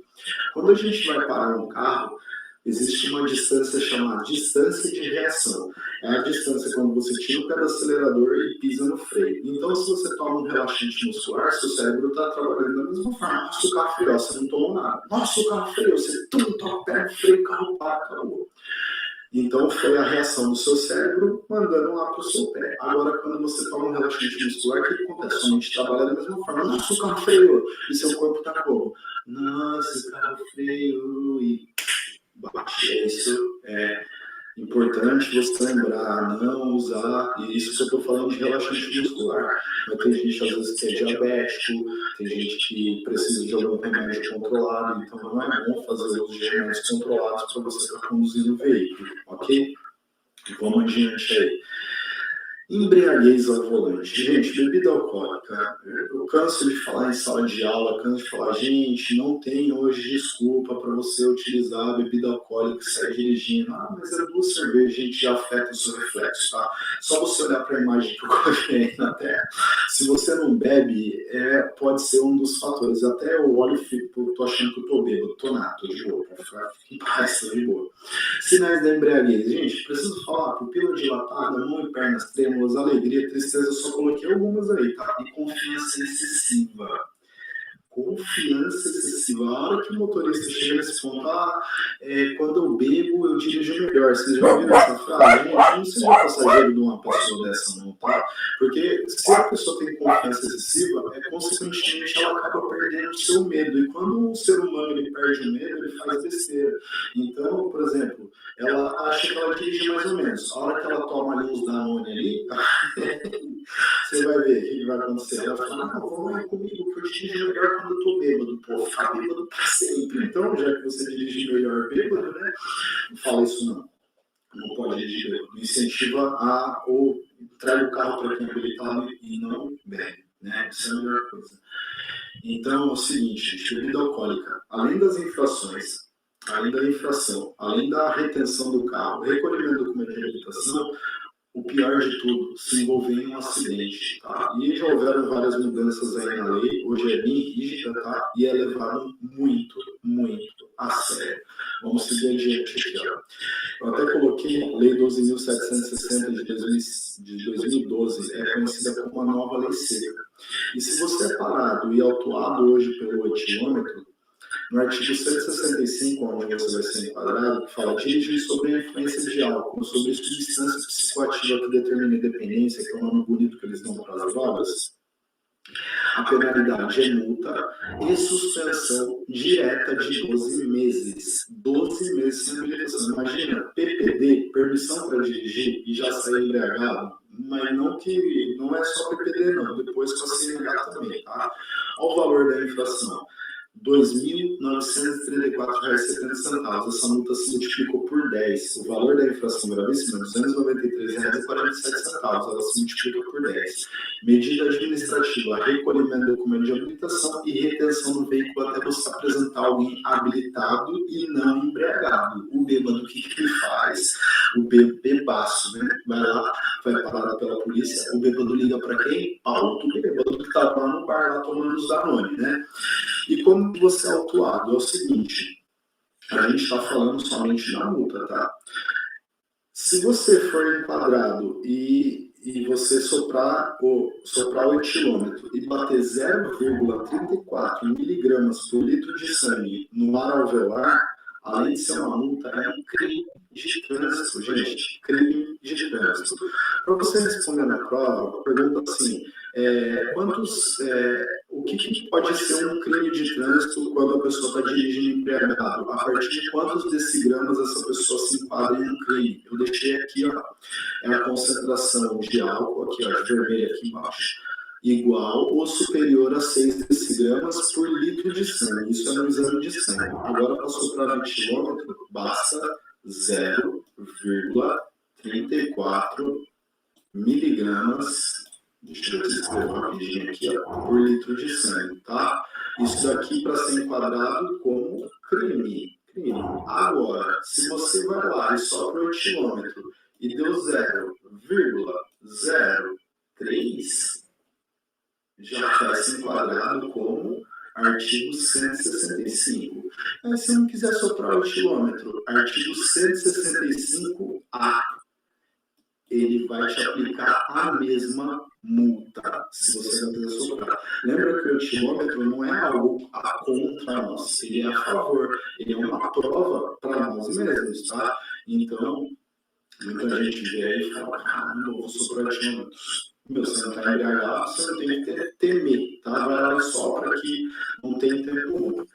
S16: Quando a gente vai parar um carro, existe uma distância chamada distância de reação. É a distância quando você tira o pé do acelerador e pisa no freio. Então, se você toma um relaxante muscular, seu cérebro está trabalhando da mesma forma. Nossa, o carro freou, você não tomou nada. Nossa, o carro freou, você toca o pé no freio, o carro para, acabou. Então, foi a reação do seu cérebro mandando lá para o seu pé. Agora, quando você toma um relaxante muscular, o que acontece? Sua mente trabalha da mesma forma. Nossa, o carro freou. E seu corpo está como? Nossa, o carro freou. E bate. Isso é importante você lembrar, não usar. E isso que eu estou falando de relaxante muscular. Mas tem gente, às vezes, que é diabético, tem gente que precisa de algum remédio controlado. Então, não é bom fazer uso de remédios controlados para você estar conduzindo o veículo, ok? Vamos adiante aí. Embriaguez ao volante. Gente, bebida alcoólica. Eu canso de falar em sala de aula, canso de falar, gente, não tem hoje desculpa para você utilizar a bebida alcoólica e sair dirigindo. Ah, mas é 2 cervejas, gente, já afeta o seu reflexo, tá? Só você olhar para a imagem que eu coloquei aí na tela. Se você não bebe, pode ser um dos fatores. Até eu olho e fico, tô achando que eu tô bêbado, tô nada, tô de boa, fica em paz, tô de boa. Sinais da embriaguez. Gente, preciso falar, pupila dilatada, mão e pernas trêmulas, alegria, tristeza, eu só coloquei algumas aí, tá? E confiança excessiva. Confiança excessiva. A hora que o motorista chega nesse ponto, quando eu bebo, eu dirijo melhor. Vocês já ouviram essa frase? Gente, não seja passageiro de uma pessoa dessa, não, tá? Porque se a pessoa tem confiança excessiva, consequentemente ela acaba perdendo o seu medo. E quando o ser humano ele perde o medo, ele faz besteira. Então, por exemplo, ela acha que ela dirige mais ou menos. A hora que ela toma ali uns Danone ali, você vai ver o que vai acontecer. Ela fala, não, vamos lá comigo, porque eu dirijo melhor quando eu tô bêbado. Pô, ficar bêbado pra sempre. Então, já que você dirige melhor bêbado, né? Não fala isso não. Não pode dirigir bêbado. Incentiva ou traga o carro para quem é habilitado e não bebe, né? Isso é a melhor coisa. Então, é o seguinte, gente, bebida alcoólica, além das infrações, além da infração, além da retenção do carro, recolhimento do documento de habilitação, o pior de tudo, se envolver em um acidente, tá? E já houveram várias mudanças aí na lei, hoje é bem rígida, tá? E é levado muito, muito a sério. Vamos seguir adiante aqui, ó. Eu até coloquei a Lei 12.760 de 2012, é conhecida como a nova lei seca. E se você é parado e autuado hoje pelo etilômetro, no artigo 165, onde você vai ser enquadrado, que fala dirigir sobre a influência de álcool, sobre substância psicoativa que determina a dependência, que é um nome bonito que eles dão para as drogas, a penalidade é multa e suspensão direta de 12 meses. 12 meses sem habilitação. Imagina, PPD, permissão para dirigir, e já sair embriagado, mas não é só PPD não, depois com a CNH também, tá? Olha o valor da infração. R$ 2.934,70. Essa multa se multiplicou por 10. O valor da infração gravíssima é R$ 293,47. Ela se multiplica por 10. Medida administrativa, recolhimento do documento de habilitação e retenção do veículo até você apresentar alguém habilitado e não embriagado. O bêbado, o que ele faz? O bebaço, né? Vai lá, vai parado pela polícia, o bêbado liga para quem? Para outro bêbado que está lá no bar, lá tomando os Danone, né? E como você é autuado? É o seguinte, a gente está falando somente na multa, tá? Se você for enquadrado e você soprar o etilômetro e bater 0,34 miligramas por litro de sangue no ar alveolar, além de ser uma multa, é um crime de trânsito, gente. Crime de trânsito. Para você responder na prova, pergunta assim, o que pode ser um crime de trânsito quando a pessoa está dirigindo embriagado? A partir de quantos decigramas essa pessoa se enquadra em um crime? Eu deixei aqui, ó, é a concentração de álcool, aqui, ó, de vermelho aqui embaixo, igual ou superior a 6 decigramas por litro de sangue. Isso é no exame de sangue. Agora, para soprar no etilômetro, basta 0,34 miligramas, deixa eu escrever rapidinho aqui, ó, por litro de sangue, tá? Isso daqui para ser enquadrado como crime. Agora, se você vai lá e sopra o etilômetro e deu 0,03, já está se enquadrado como artigo 165. Aí, se não quiser soprar o etilômetro, artigo 165A, ele vai te aplicar a mesma multa, se você não quiser soprar. Lembra que o etilômetro não é algo contra nós, ele é a favor, ele é uma prova para nós mesmos, tá? Então, muita gente vê aí e fala, não vou soprar etilômetros. Meu, você não está embriagado, você não tem que temer, tá? Vai lá e sopra que não tem tempo ruim.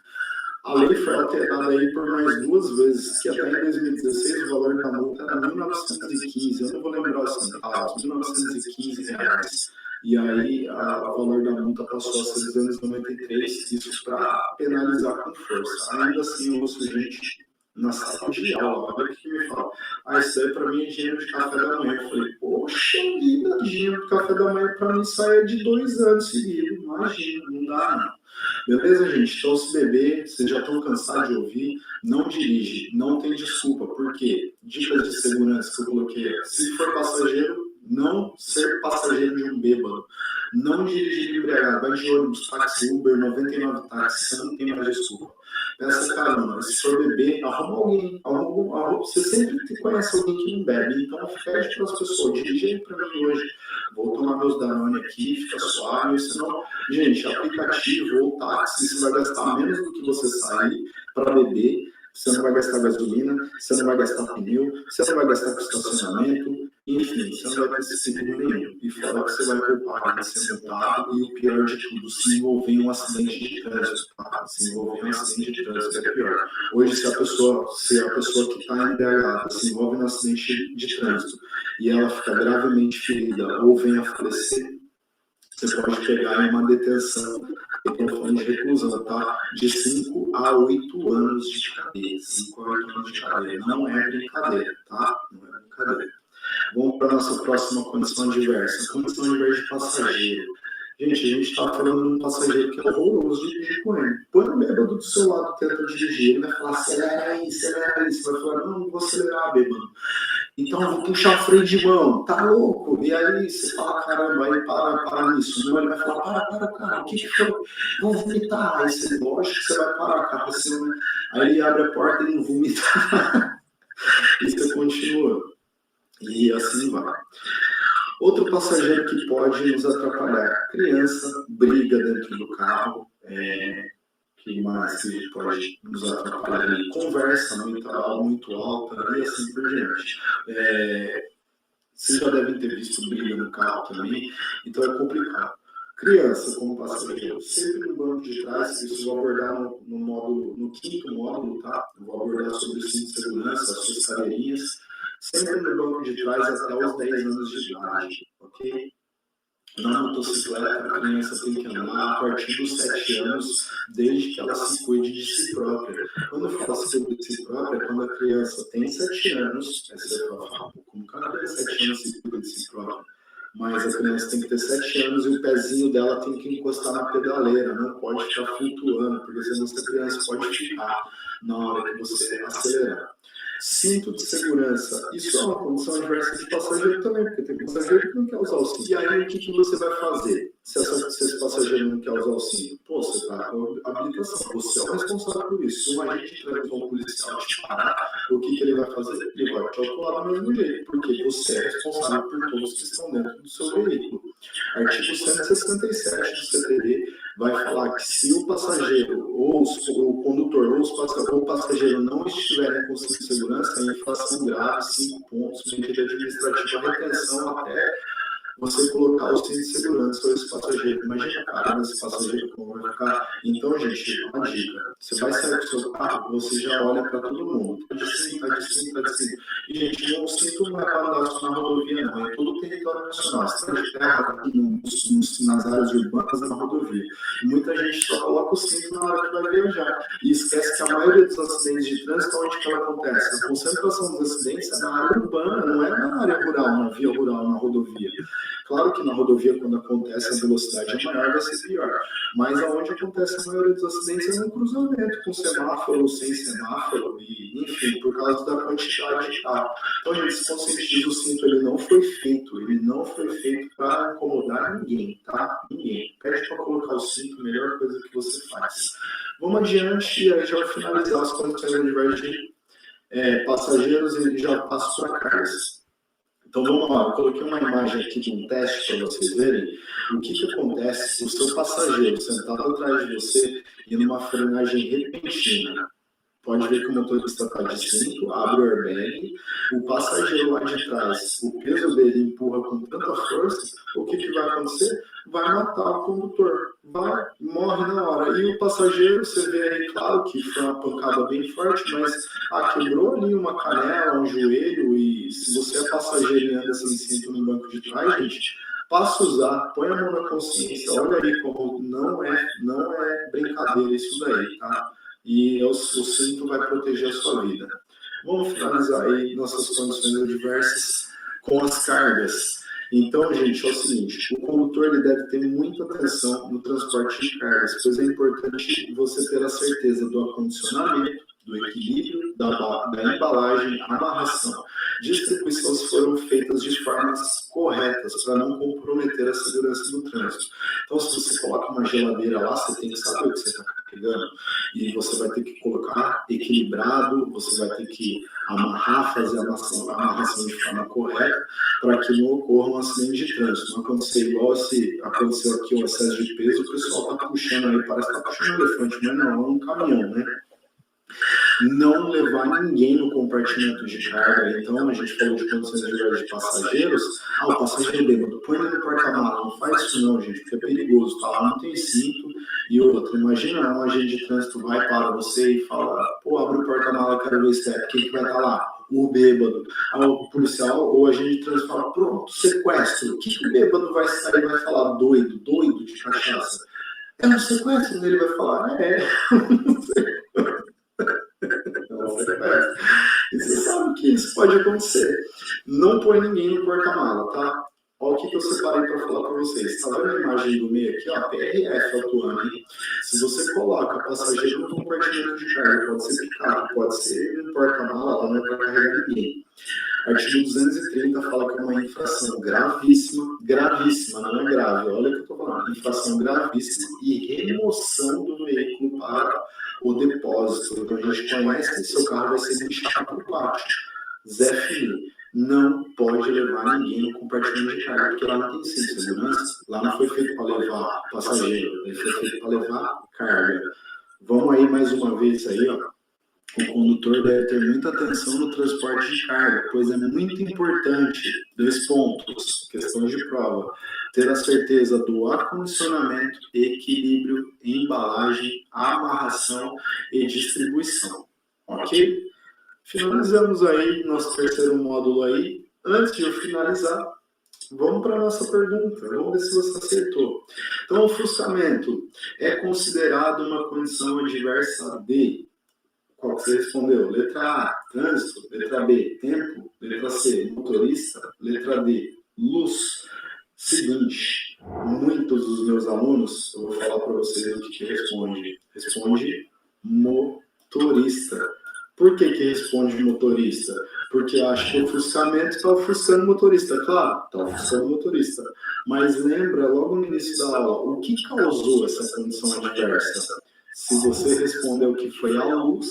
S16: A lei foi alterada aí por mais 2 vezes, que até em 2016 o valor da multa era 1.915, eu não vou lembrar os centavos, R$1.915. E aí o valor da multa passou a ser R$293, isso para penalizar com força. Ainda assim, eu ouço gente na sala de aula, olha o que me fala. Isso daí para mim é dinheiro de café da manhã. Eu falei, poxa vida, dinheiro de café da manhã para mim sai de 2 anos seguidos, imagina, não dá não. Beleza, gente? Então, se beber, vocês já estão cansados de ouvir, não dirige, não tem desculpa. Por quê? Dicas de segurança que eu coloquei. Se for passageiro, não ser passageiro de um bêbado. Não dirigir embriagado. Vai de ônibus, táxi, Uber, 99 táxi, você não tem mais desculpa. Peça carona. Se for beber, arruma alguém. Você sempre conhece alguém que não bebe. Então, pede para as pessoas, dirige aí para mim hoje. Vou tomar meus Danone aqui, fica suave. Senão, gente, aplicativo ou táxi, você vai gastar menos do que você sair para beber. Você não vai gastar gasolina, você não vai gastar pneu, você não vai gastar com estacionamento, enfim, você não vai ter esse seguro nenhum. E fora que você vai poupar de ser multado e o pior de tudo, se envolver em um acidente de trânsito. Tá? Se envolver em um acidente de trânsito é pior. Hoje, se a pessoa que está embriagada se envolve em um acidente de trânsito e ela fica gravemente ferida ou vem a falecer, você pode pegar em uma detenção, de reclusão, tá? De 5 a 8 anos de cadeia. 5 a 8 anos de cadeia. Não é brincadeira, tá? Não é brincadeira. Vamos para a nossa próxima condição adversa. Condição adversa de passageiro. Gente, a gente está falando de um passageiro que é horroroso de dirigir com ele. Põe o bêbado do seu lado tenta dirigir, ele vai falar, acelera aí. Você vai falar, não vou acelerar, bêbado. Então eu vou puxar o freio de mão, tá louco? E aí você fala, caramba, aí para nisso. Não, ele vai falar, para, cara, o que foi? Vou vomitar. Aí você, lógico que você vai parar, cara. Você, né? Aí ele abre a porta e não vomita. E você continua. E assim vai. Outro passageiro que pode nos atrapalhar. Criança, briga dentro do carro. Que mais que pode nos atrapalhar? Conversa muito alta e assim por diante. Vocês já devem ter visto briga no carro também, então é complicado. Criança como passageiro, sempre no banco de trás, isso eu vou abordar no quinto módulo, tá? Eu vou abordar sobre o cinto de segurança, as suas cadeirinhas, sempre no banco de trás até os 10 anos de idade, ok? Na motocicleta, a criança tem que andar a partir dos 7 anos, desde que ela se cuide de si própria. Quando eu falo se cuide de si própria, é quando a criança tem 7 anos, você vai falar, como que a criança de 7 anos se cuida de si própria? Mas a criança tem que ter 7 anos e o pezinho dela tem que encostar na pedaleira, não pode ficar flutuando, porque senão essa criança pode ficar na hora que você acelerar. Cinto de segurança, isso é uma condição adversa de passageiro também, porque tem passageiro que não quer usar o cinto. E aí o que você vai fazer se esse passageiro não quer usar o cinto? Pô, você está com a habilitação, você é o responsável por isso. Se um agente de trânsito ou um policial te parar, o que ele vai fazer? Ele vai te autuar do mesmo jeito, porque você é responsável por todos que estão dentro do seu veículo. Artigo 167 do CTD vai falar que se o passageiro, ou o condutor, ou o passageiro não estiverem com cinto de segurança, é infração grave, 5 pontos, medida administrativa, retenção até você colocar o cinto de segurança ou esse passageiro. Imagina a cara desse passageiro como vai ficar. Então, gente, uma dica. Você vai sair do seu carro, você já olha para todo mundo. Tá de cinto. E, gente, o cinto não é para andar só na rodovia, não. É todo o território nacional. Estrada de terra, nas áreas urbanas, na rodovia. E muita gente só coloca o cinto na hora que vai viajar. E esquece que a maioria dos acidentes de trânsito, onde que ela acontece? A concentração dos acidentes é na área urbana, não é na área rural, na via rural, na rodovia. Claro que na rodovia, quando acontece, a velocidade é maior, vai ser pior. Mas aonde acontece a maioria dos acidentes é no cruzamento, com semáforo ou sem semáforo, e, enfim, por causa da quantidade de carro. Então, a gente se conscientiza, o cinto ele não foi feito para incomodar ninguém, tá? Ninguém. Pede para colocar o cinto, a melhor coisa que você faz. Vamos adiante e aí já vai finalizar as condições adversas de passageiros e já passo para cargas. Então vamos lá, eu coloquei uma imagem aqui de um teste para vocês verem o que acontece se o seu passageiro sentado atrás de você e numa frenagem repentina. Pode ver que o motorista está de cinto, abre o airbag, o passageiro lá de trás, o peso dele empurra com tanta força, o que vai acontecer? Vai matar o condutor, morre na hora. E o passageiro, você vê aí, claro que foi uma pancada bem forte, mas quebrou ali uma canela, um joelho, e se você é passageiro e anda sem cinto no banco de trás, gente, passa a usar, põe a mão na consciência, olha aí como não é brincadeira isso daí, tá? E o cinto vai proteger a sua vida. Vamos finalizar aí nossas condições adversas com as cargas. Então, gente, é o seguinte, o condutor ele deve ter muita atenção no transporte de cargas, pois é importante você ter a certeza do acondicionamento, do equilíbrio, da embalagem, amarração, distribuição se foram feitas de formas corretas para não comprometer a segurança do trânsito. Então, se você coloca uma geladeira lá, você tem que saber o que você está carregando e você vai ter que colocar equilibrado, você vai ter que amarrar, fazer a amarração de forma correta para que não ocorra um acidente de trânsito. Não acontecer igual se aconteceu aqui um excesso de peso, o pessoal está puxando aí, parece que está puxando um elefante, mas não, é um caminhão, né? Não levar ninguém no compartimento de carga. Então, a gente falou de condições adversas de passageiros. O passageiro bêbado, põe ele no porta-mala. Não faz isso não, gente, porque é perigoso. Tá lá, não tem cinto. E outro, imagina um agente de trânsito vai para você e fala, pô, abre o porta-mala, quero ver se é. Quem que vai estar lá? O bêbado. O policial ou o agente de trânsito fala, pronto, sequestro. O que o bêbado vai sair e vai falar? Doido de cachaça. É um sequestro, ele vai falar, não sei. E você sabe que isso pode acontecer. Não põe ninguém no porta-mala, tá? Olha o que eu separei para falar para vocês. Está vendo a imagem do meio aqui? Ó, PRF atuando, hein? Se você coloca passageiro no compartimento de carga, pode ser picape, pode ser no porta-mala, lá não é para carregar ninguém. Artigo 230 fala que é uma infração gravíssima, não é grave, olha o que eu estou falando, infração gravíssima e remoção do veículo para o depósito. Então a gente conhece que seu carro vai ser deixado por pátio. Zé Filho, não pode levar ninguém no compartimento de carga, porque lá não tem cinto de segurança, lá não foi feito para levar passageiro, ele foi feito para levar carga. Vamos aí mais uma vez aí, ó. O condutor deve ter muita atenção no transporte de carga, pois é muito importante, 2 pontos, questões de prova, ter a certeza do acondicionamento, equilíbrio, embalagem, amarração e distribuição. Ok? Finalizamos aí nosso terceiro módulo aí. Antes de eu finalizar, vamos para a nossa pergunta, vamos ver se você acertou. Então, ofuscamento é considerado uma condição adversa de... Qual que você respondeu? Letra A, trânsito. Letra B, tempo. Letra C, motorista. Letra D, luz. Seguinte, muitos dos meus alunos, eu vou falar para vocês o que responde. Responde motorista. Por que responde motorista? Porque acho que o ofuscamento está ofuscando o motorista. Claro, está ofuscando o motorista. Mas lembra, logo no início da aula, o que causou essa condição adversa? Se você respondeu que foi a luz,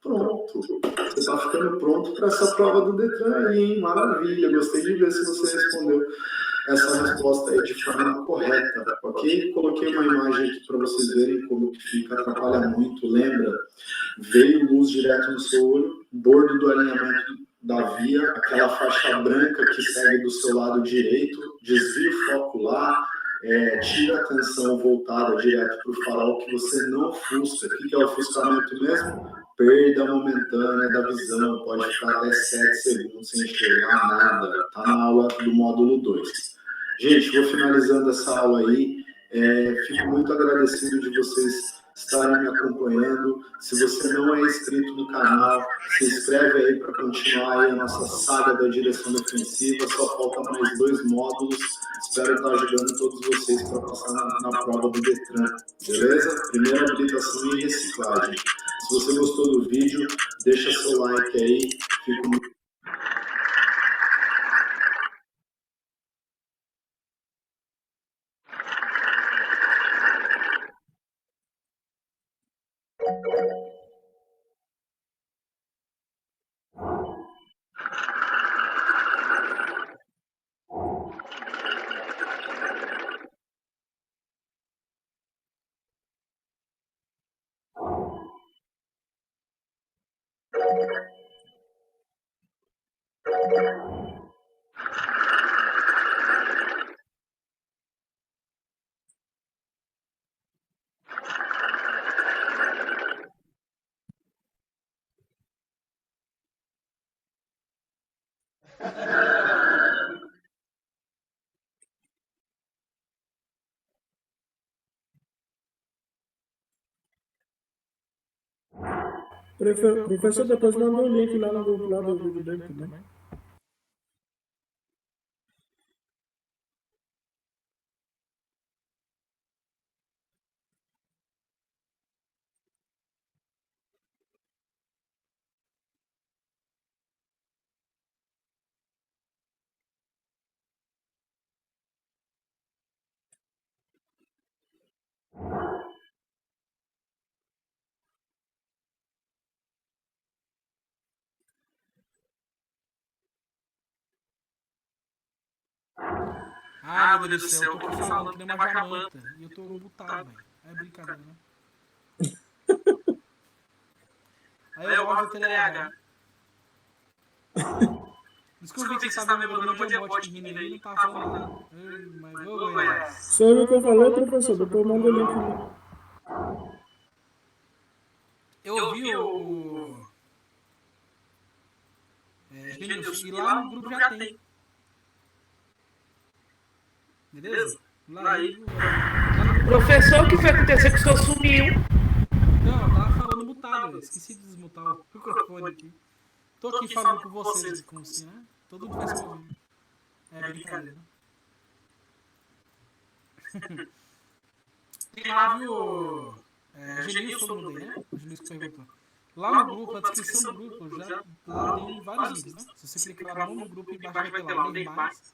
S16: pronto. Você está ficando pronto para essa prova do Detran aí, hein? Maravilha. Gostei de ver se você respondeu essa resposta aí de forma correta, ok? Coloquei uma imagem aqui para vocês verem como que fica, atrapalha muito. Lembra? Veio luz direto no seu olho, bordo do alinhamento da via, aquela faixa branca que segue do seu lado direito, desvia o foco lá, tira a atenção voltada direto para o farol, que você não ofusca. O que é o ofuscamento mesmo? Perda momentânea da visão, pode ficar até 7 segundos sem enxergar nada. Está na aula do módulo 2. Gente, vou finalizando essa aula aí. Fico muito agradecido de vocês estarem me acompanhando. Se você não é inscrito no canal, se inscreve aí para continuar aí a nossa saga da direção defensiva. Só falta mais 2 módulos. Espero estar ajudando todos vocês para passar na prova do Detran, beleza? Primeira habilitação e reciclagem. Se você gostou do vídeo, deixa seu like aí. Fico muito
S3: Professor, depois manda o link lá no grupo lá do vídeo dele também.
S2: Ah, meu Deus do céu, eu tô aqui falando que nem uma jamanta. E eu tô mutado, velho. É brincadeira, né? Aí eu gosto do TDAH. Desculpa que você sabe meu nome de bot rindo aí, não tá falando nada. Mas ô, Goiás.
S3: Você ouviu o que eu falei, professor? Depois manda o link lá.
S2: Eu ouvi o... e lá no grupo já tem. Beleza? Lá aí...
S13: Professor, o que foi acontecer que o senhor sumiu?
S2: Não, eu tava falando mutado, esqueci de desmutar o microfone aqui. Tô aqui falando com vocês, como assim, né? Todo mundo vai se ouvir. É brincadeira. Tem lá, viu? Genilson, eu mudei, né? O Genilson perguntou. Lá no grupo, na descrição do grupo, já lá tem vários links, né? Se você clicar lá no grupo, embaixo vai ter lá, ler mais.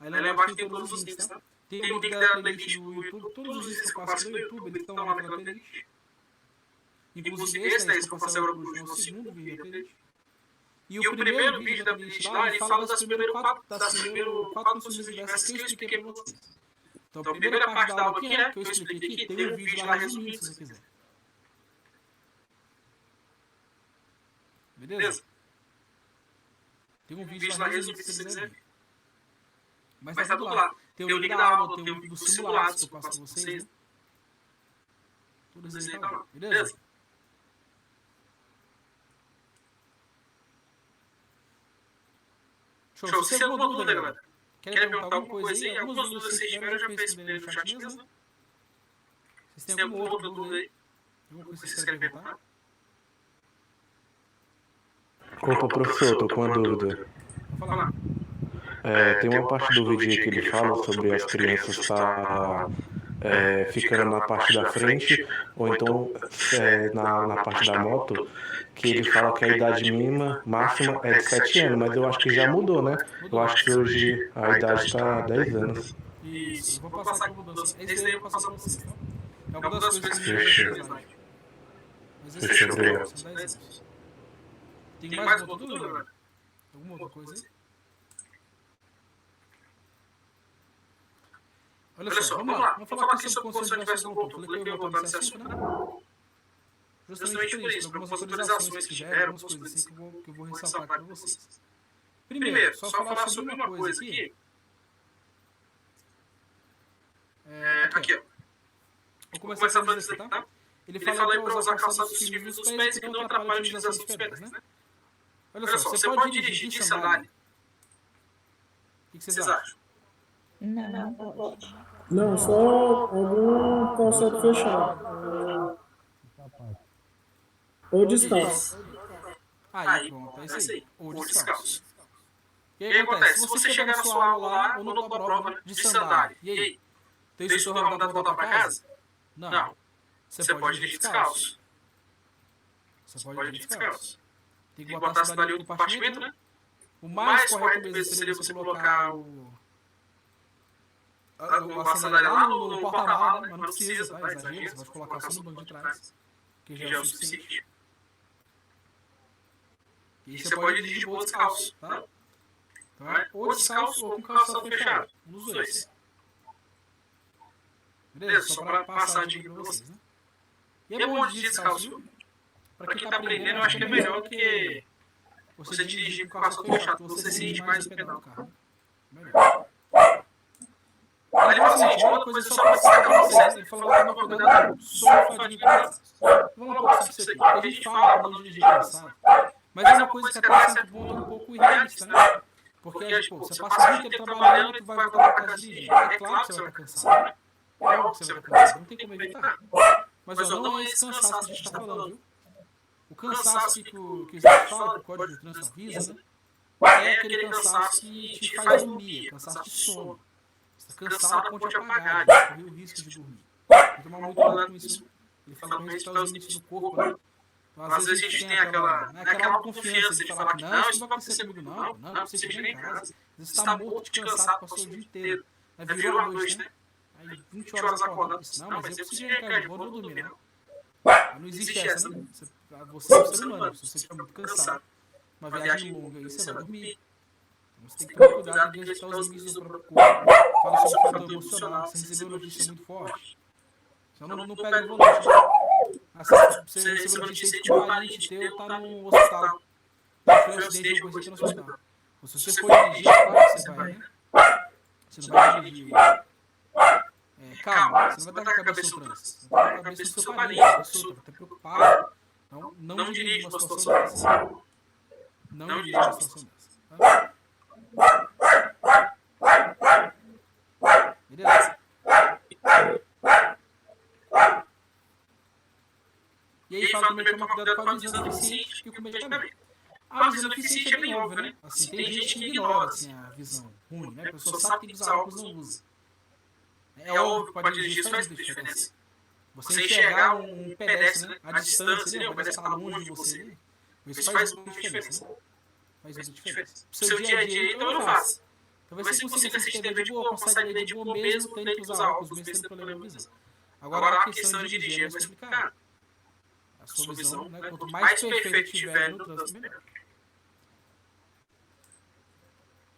S2: Aí lá embaixo tem todos os links, tá? Tem o link da playlist do YouTube, todos os links que eu passo no YouTube, eles estão lá naquela playlist. Inclusive esse daí que eu passei agora pro último, é o segundo vídeo da playlist. E o primeiro vídeo da playlist lá, ele fala das primeiras quatro funções diversas que eu expliquei pra vocês. Então a primeira parte da aula aqui, né, que eu expliquei aqui, tem um vídeo lá resumido, se você quiser. Beleza? Tem um vídeo lá resumido, se você quiser ver. Mas tá tudo lá. Tem o link da aula, tem o link dos simulados que eu passo pra vocês, né? Tudo isso aí tá lá, beleza? Show. Se você tem alguma dúvida, galera, quer perguntar alguma coisa aí? Algumas dúvidas que vocês tiveram, eu já respondi no chat mesmo. Vocês têm alguma outra dúvida aí? Alguma coisa que vocês querem perguntar?
S7: Opa, professor, tô com uma dúvida.
S2: Vou falar.
S7: Tem uma parte do vídeo que ele fala sobre as crianças estar ficando na parte da frente, ou então na parte da moto, que ele fala que a idade mínima máxima é de 7 anos, mas eu acho que já mudou, né? Eu acho que hoje a idade está 10 anos.
S2: Isso, eu vou passar aqui a mudança. Esse daí eu vou passar pra vocês, tá? É uma das coisas que eu vou fazer. Mas esse é o show, são 10 anos. Tem mais alguma dúvida, galera? Alguma outra coisa aí? Olha só, vamos lá. Vamos falar aqui sobre condições diversas do motor. Falei que eu ia voltar nesse assunto, né? Justamente por isso, por algumas autorizações que tiveram, algumas coisas assim que eu vou ressaltar aqui para vocês. Primeiro, só falar sobre uma coisa aqui. Aqui, ó. Vou começar pelo dizer, tá? Ele fala aí para usar calçados firmes nos pés que não atrapalham a utilização dos pedais, né? Olha só, você pode dirigir de sandália. O que vocês acham?
S12: Não pode.
S3: Não, só algum calçado fechado. Ou descalço.
S2: Aí, pronto, é isso aí. Ou descalço. O que acontece? Se você chegar na sua aula lá, ou na tua prova de sandália, e aí? Tem o seu mandado voltar para casa? Não. Você pode ir descalço. Você pode ir descalço. Tem que botar a sandália no compartimento, né? O mais correto mesmo seria você colocar a sandália lá no porta-mala, né? Mas não precisa, tá? Exagero, você pode colocar só no banco de trás, que já é o suficiente. E você pode dirigir de boa descalço, tá? Então é ou descalço ou com calçado fechado, um dos dois. Beleza? Só para passar a dica para vocês, né? E é bom dirigir descalço, viu? Para quem tá aprendendo, eu acho que é melhor que você dirigir com calçado fechado, porque você sente mais o pedal do carro. Melhor. Mas é o seguinte, uma coisa só para citar para vocês, ele falou que tomar cuidado com o som e fadiga cansado. Vamos um pouco sobre isso aqui, porque a gente fala para não dirigir cansado, mas é uma coisa que até certo ponto é um pouco irrealista, né? Porque, pô, você passa o dia inteiro trabalhando e tu vai voltar para casa dirigindo. É claro que você vai estar cansado. É óbvio que você vai estar cansado, não tem como evitar. Mas ó, não é esse cansaço que a gente está falando, viu? O cansaço que o Isaac fala, que o Código de Trânsito avisa, né? É aquele cansaço que te faz dormir, cansaço de sono. Você está cansado a ponte apagada, correr o risco de dormir. Tem que tomar muito cuidado com isso. Ele fala para respeitar os limites do corpo, né? Então, às vezes a gente tem aquela confiança de falar que não, isso não vai acontecer comigo, não, você chega em casa. Às vezes você está morto de cansado, passou o dia inteiro. Aí virou a noite, né? Aí 20 horas acordado, não, mas eu preciso ir em casa, eu vou dormir, não. Não existe essa, né? Você é um ser humano, se você estiver muito cansado, uma viagem longa aí, você vai dormir. Então você tem que tomar cuidado de respeitar os limites do próprio corpo. Fala sobre o fator emocional, você recebeu uma notícia muito forte. Então não pega no volante. Você recebeu notícia de que um parente teu tá no hospital. Foi um acidente de uma coisa aqui no hospital. Se você for dirigir, claro que você vai, né? Você não vai dirigir. Calma, você não vai estar com a cabeça no trânsito. Você vai estar com a cabeça no seu parente, a pessoa vai estar preocupada. Então, não dirige uma situação dessa. Não dirige uma situação dessa. Tá? Beleza? E aí fala também que tomar cuidado com a visão deficiente e com o medicamento. A visão deficiente é bem óbvia, né? Assim, tem gente que ignora assim, a visão ruim, né? A pessoa sabe que tem que usar óculos, não usa. É óbvio que para dirigir isso faz muita diferença. Você enxergar um pedestre, né? A distância, né? O pedestre está longe de você, né? Isso faz muita diferença, né? Faz muita diferença. Pro seu dia a dia, então não faça. Talvez você consiga assistir TV de boa, consegue ler de boa mesmo, tendo que usar óculos, mesmo tendo problema de visão. Agora, a questão de dirigir é mais complicada. A sua visão, né? Quanto mais perfeito tiver no trânsito, melhor.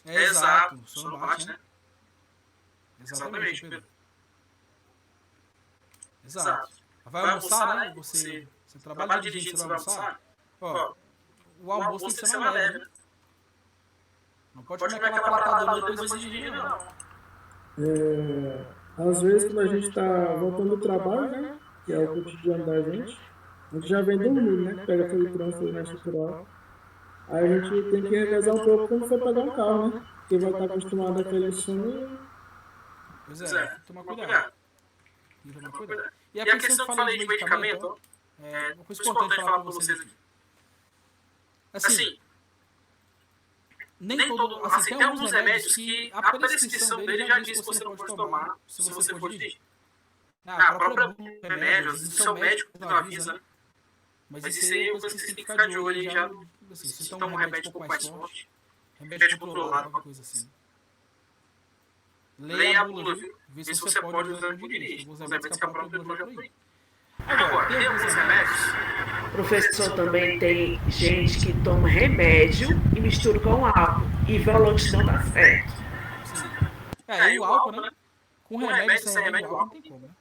S2: É exato, o sono bate, né? Exatamente, Pedro. Exato. Vai almoçar, né? Você trabalha dirigindo, você vai almoçar? Ó, o almoço tem que ser mais leve, né? Não pode comer aquela pratadona depois de dirigir, não.
S3: Às vezes, quando a gente está voltando do trabalho, né? Que é o cotidiano da gente, a gente já vem dormindo, né? Pega aquele trânsito mais estrutural. Aí a gente tem que revezar um pouco quando for pegar um carro, né? Porque vai estar acostumado àquele sono.
S2: Pois é, tem que tomar cuidado. E a questão que eu falei de medicamento, uma coisa importante falar para vocês aqui. Assim, nem todo, assim, tem alguns remédios que a prescrição dele já diz que você não pode tomar se você for dirigir. A própria remédio, o seu médico não avisa, né? Mas isso aí é coisa que você tem que ficar de olho aí já, assim, se toma um remédio um pouco mais forte, remédio controlado, alguma coisa assim. Leia a bula, viu? Vê se você pode usar o dirigir. Alguns remédios que a própria bula já proíbe. Agora, tem alguns remédios.
S13: Professor, também tem gente que toma remédio e mistura com álcool. E volante não dá certo.
S2: E o álcool, né? Com remédio, sem remédio, o álcool não tem como, né?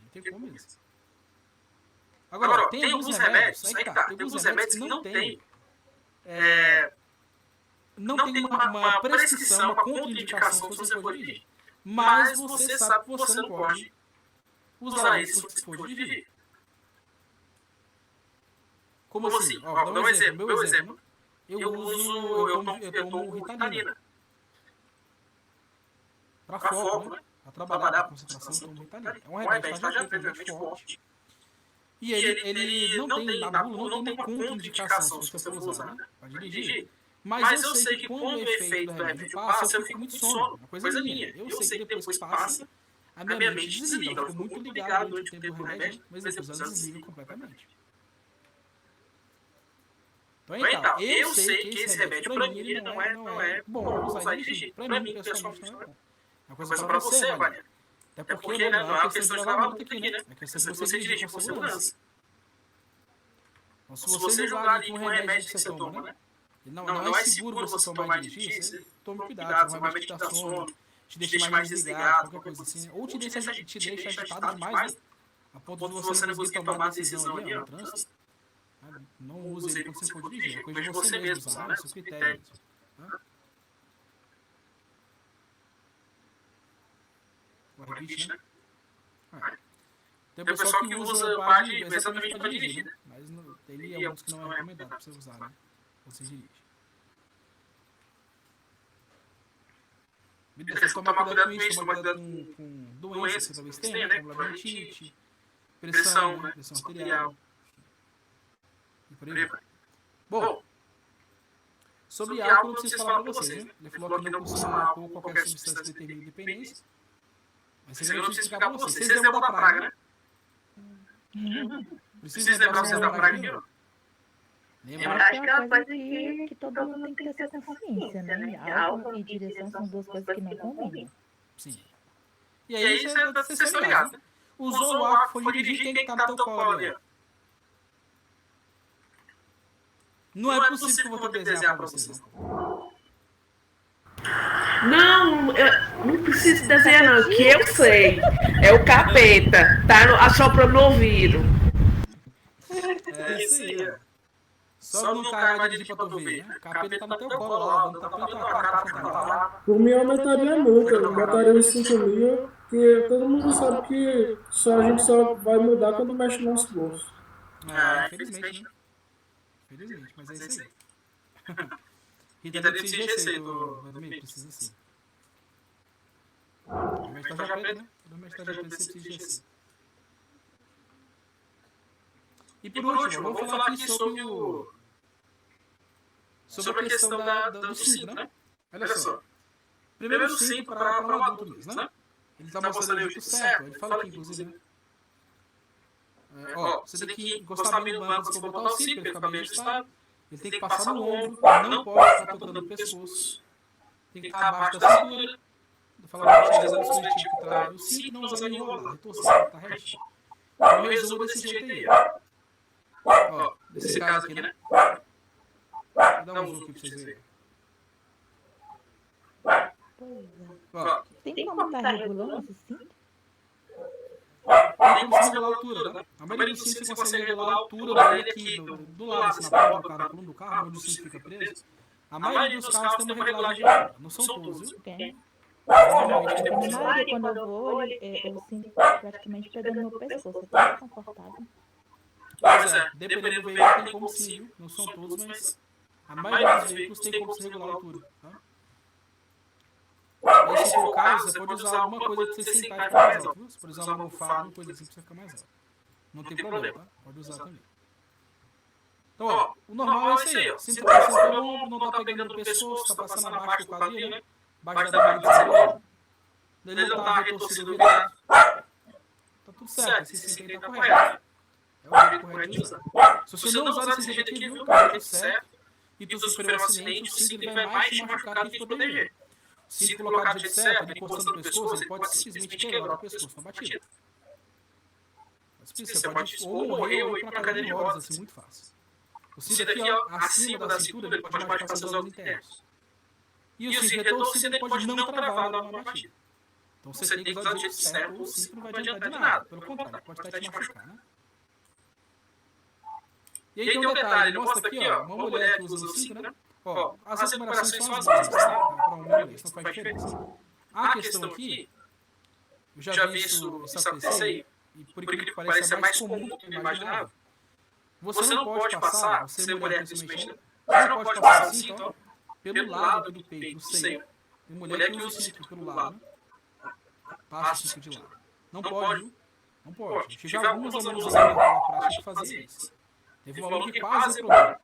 S2: Não tem como mesmo. Agora, tem alguns remédios, aí que tá, tem alguns remédios que não tem uma prescrição, uma contraindicação se você for dirigir. Mas você sabe que você não pode usar isso se você for dirigir. Como assim? Ó, vou dar um exemplo. Meu exemplo. Eu tomo Ritalina. Para foco, né? Para trabalhar com concentração, eu tomo Ritalina. É um remédio relativamente forte. E ele não tem, na bula, não tem contraindicação se você for usar, né? Para dirigir. Mas eu sei que quando o efeito do remédio passa, eu fico muito sono. Uma coisa minha. Eu sei que depois que passa, a minha mente desliga. Eu fico muito ligado durante o tempo do remédio, mas depois ela desliga completamente. Então, eu sei que esse remédio, pra mim, ele não é bom usar e dirigir. Pra mim, pessoalmente, não é bom. É uma coisa pra você, Valéria. Até porque não é uma questão de levar multa aqui, né? É questão de você dirigir com segurança. Então, se você jogar ali com o remédio que você toma, né? Não é seguro você tomar e dirigir, você toma cuidado, um remédio que dá sono, te deixa mais desligado, qualquer coisa assim. Ou te deixa agitado demais, né? A ponto de você não conseguir tomar a decisão ali, no trânsito. Não use ele quando você for dirigir, é coisa de você mesmo usar, né? Seu critério. O rebite, né? Tem pessoal que usa exatamente para dirigir, né? Mas tem alguns que não é recomendado para você usar, né? Você dirige. Você tomar cuidado com isso, tomar cuidado com doenças que talvez tenha, né? Como labirintite, pressão, né? Pressão arterial. por aí vai. Bom, sobre álcool, eu não preciso falar para vocês, né? Ele falou que não funciona álcool ou qualquer substância que determine dependência. Mas eu não preciso explicar para vocês. Vocês lembram da praga, né? Precisa lembrar vocês da praga aqui, ó.
S12: Eu acho que é uma coisa que todo mundo tem que ter essa consciência, né? Álcool e direção são duas coisas que não combinam.
S2: Sim. E aí vocês estão ligados, né? Usou o álcool, foi dirigir, quem que tá no teu colo ali? Não é possível que eu vou ter que desenhar pra vocês, não.
S13: Não, eu não preciso desenhar não, que eu sei. É o capeta, tá assoprando no ouvido.
S2: É isso aí, ó. Sobe no carro e vai dirigir pra tu ver, né? O capeta tá no teu colo lá, dando tapinha na tua cara pra tentar lá.
S3: Por mim, eu aumentaria a multa, eu botaria uns 5 mil, porque todo mundo sabe que a gente só vai mudar quando mexe no nosso bolso.
S2: Infelizmente, né? Infelizmente, mas é isso aí. Rita deve ser GC, Vladimir, precisa sim. Realmente tá já preto, né? Realmente tá já preto, você precisa de GC. E por último, vamos falar aqui sobre a questão do cinto, né? Olha só. Primeiro o cinto para um adulto mesmo, né? Ele está mostrando o jeito certo, ele fala aqui, inclusive, né? Ó, você tem que encostar bem no banco antes de botar o cinto, para ele ficar bem ajustado. Ele tem que passar no ombro, não pode ficar tocando no pescoço. Tem que estar abaixo da cintura. Vou falar para vocês o dispositivo que traz o cinto, não usando enrolado, retorcido, tá retinho. Então, eu resumo desse jeito aí, ó. Nesse caso aqui, né? Vou dar um zoom aqui pra vocês verem. Ó,
S12: tem como estar regulando esse cinto?
S2: Tem como se regular a altura, tá? A maioria dos cintos você consegue regular a altura dele aqui, do lado, assim, na ponta do cara, do carro, onde o cinto fica preso. A maioria dos carros tem uma regulagem de altura, não são todos, viu?
S12: Normalmente, na maioria, quando eu vou, eu sinto praticamente pegando no meu pescoço, é tão confortável.
S2: Pois é, dependendo do veículo tem como sim, viu? Não são todos, mas a maioria dos veículos tem como se regular a altura, tá? E aí, se for o caso, você pode usar alguma coisa que você sentar e ficar mais alto, viu? Você pode usar uma almofada, alguma coisa assim pra você ficar mais alto. Não tem problema, tá? Pode usar também. Então, ó, o normal é isso aí, ó. Cinto no ombro, não tá pegando no pescoço, tá passando abaixo do quadril, né? Abaixo da barriga de cebola. Ele não tá retorcido virado. Tá tudo certo, esse cinto aí tá correto. É o jeito correto de usar. Se você não usar desse jeito aqui, viu, cara, tudo certo, e tu sofreu um acidente, o cinto ele vai mais te machucar do que te proteger. O cinto colocado do jeito certo, ele encostando no pescoço, ele pode simplesmente quebrar o pescoço na batida. Você pode ou morrer ou ir pra uma cadeira de rodas, assim, muito fácil. O cinto aqui, ó, acima da cintura, ele pode machucar seus órgãos internos. E o cinto retorcido, ele pode não travar numa batida. Então você tem que usar do jeito certo, ou o cinto não vai adiantar de nada. Pelo contrário, pode até te machucar, né? E aí tem um detalhe, ele mostra aqui, ó, uma mulher que usa o cinto, né? Ó, as recomendações são as mesmas, tá? Para uma mulher, isso não faz diferença. A questão aqui, eu já vi isso acontecer aí, e por incrível que pareça é mais comum do que eu imaginava. Você não pode passar, você mulher principalmente, você não pode passar o cinto, ó, pelo lado do peito, do seio. Tem mulher que usa o cinto aqui pelo lado, né? Passa o cinto de lado. Não pode, viu? Não pode. Eu tive alguns alunos na prática que faziam isso. Teve um aluno que quase reprovou.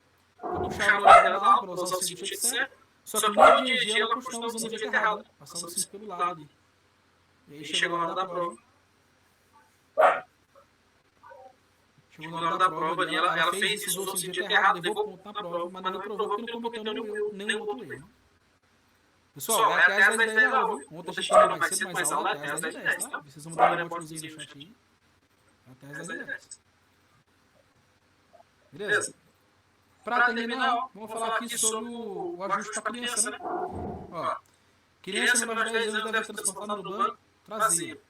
S2: Eu puxava o olho dela lá para usar o cinto do jeito certo, só que no dia a dia ela continuava usando do jeito errado, passando o cinto pelo lado ali. E aí chegou na hora da prova. Chegou na hora da prova ali, ela fez isso, usou o cinto do jeito errado, levou ponto na prova, mas não reprovou porque não cometeu nenhum outro erro. Pessoal, é até às 10 da aula, viu? Ontem a gente terminou mais cedo, mas a aula é até às 10, tá? Vocês vão dar um reportezinho no chat aí. Até às 10. Beleza? Para terminar, vamos falar aqui sobre o ajuste para criança, né? Ó, criança menor de 10 anos deve transportar no banco traseiro.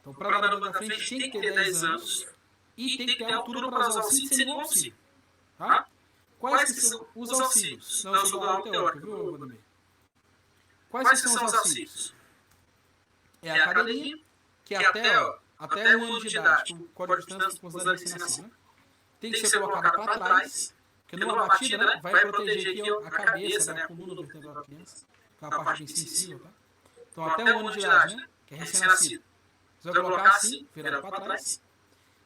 S2: Então, para dar no banco da frente, tem que ter 10 anos e tem que ter a altura para usar o cinto sem nenhum auxílio. Tá? Quais que são os auxílios? Não, eu sou da aula teórica, viu, Vladimir? Quais que são os auxílios? É a cadeirinha, que é até 1 ano de idade, o código de trânsito considera recém-nascido, né? Tem que ser colocada para trás, porque numa batida, né, vai proteger aqui a cabeça, né, a coluna vertebral da criança, que é uma parte bem sensível, tá? Então até 1 ano de idade, né, que é recém-nascido. Você vai colocar assim, virado para trás.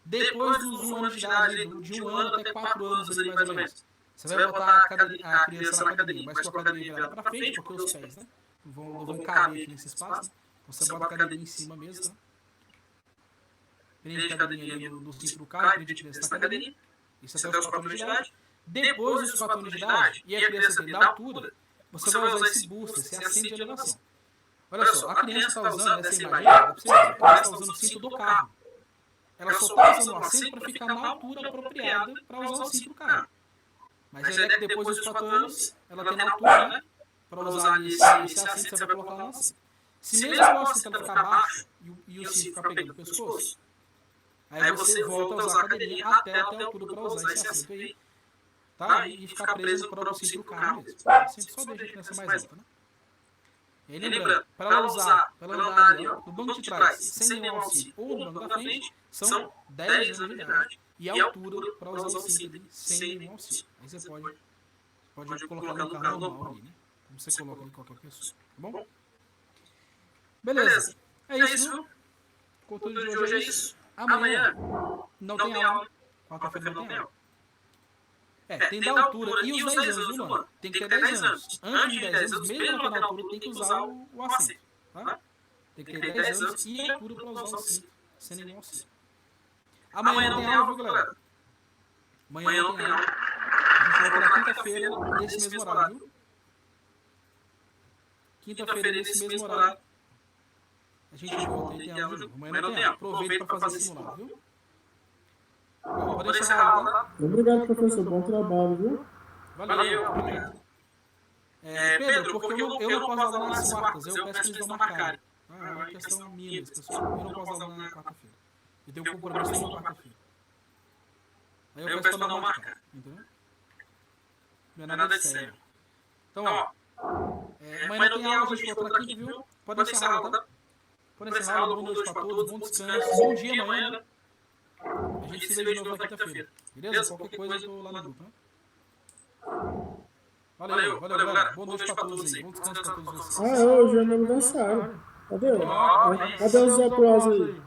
S2: Depois dos 1 ano de idade, de 1 ano até 4 anos ali, mais ou menos. Você vai botar a criança na cadeirinha, mas com a cadeirinha virada pra frente, porque os pés, né? Não vão caber aqui nesse espaço. Né? Você bota a cadeirinha em cima mesmo, tá? Prende a cadeirinha ali no cinto do carro, prende a criança na cadeirinha. Isso até os 4 anos de idade. Depois dos 4 anos de idade, e a criança tem da altura, você vai usar esse booster, esse assento de elevação. Olha só, a criança está usando, essa imagem, ela está usando o cinto do carro. Ela só está usando o assento para ficar na altura apropriada para usar o cinto do carro. Mas a ideia é que depois dos 4 anos, ela tem na altura, né? Para usar esse assento, você vai colocar lá no assento. Se mesmo o assento ficar baixo e o cinto ficar pegando no pescoço, aí você volta a usar a cadeirinha até a altura para usar esse assento aí, tá? E ficar preso para o cinto do carro mesmo. Sempre só deixa a criança mais alta, né? E aí lembrando, para ela andar ali no banco de trás, sem nenhum auxílio, ou no banco da frente, são 10 anos de idade. E a altura para usar o cinto ali, sem nenhum auxílio. Aí você pode colocar no carro normal ali, né? Como você coloca em qualquer pessoa, tá bom? Beleza. É isso. O conteúdo de hoje é isso. Amanhã não tem aula. Quarta-feira não tem aula. Tem da altura. E os 10 anos, mano? Tem que ter 10 anos. Antes de 10 anos, mesmo na altura, tem que usar o assento. Tá? Tem que ter 10 anos e a altura para usar o cinto, sem nenhum auxílio. Amanhã não tem aula, viu, galera? Amanhã não tem aula. A gente volta na quinta-feira, nesse mesmo horário, viu? Quinta-feira, nesse mesmo horário. A gente volta e tem aula de novo. Amanhã não tem aula. Aproveita para fazer simulado, viu? Pode encerrar a aula, tá?
S3: Obrigado, professor. Bom trabalho, viu?
S2: Valeu. Obrigado. Pedro, porque eu não posso dar nas quartas. Eu peço que eles não marcarem. É uma questão minha, pessoal. Eu não posso dar na quarta-feira. Eu tenho um compromisso na quarta-feira. Aí eu peço para não marcar. Entendeu? Não é nada de sério. Então, ó. Amanhã não tem aula, a gente volta aqui, viu? Pode encerrar a aula, tá? Pode encerrar a aula. Boa noite para todos. Bom descanso. Bom dia amanhã, né? A gente se vê de novo na quinta-feira. Beleza? Qualquer coisa eu tô lá no grupo, né? Valeu, galera. Boa noite pra todos aí. Bom descanso pra todos vocês.
S3: Hoje é meu aniversário. Cadê? Cadê os aplausos aí?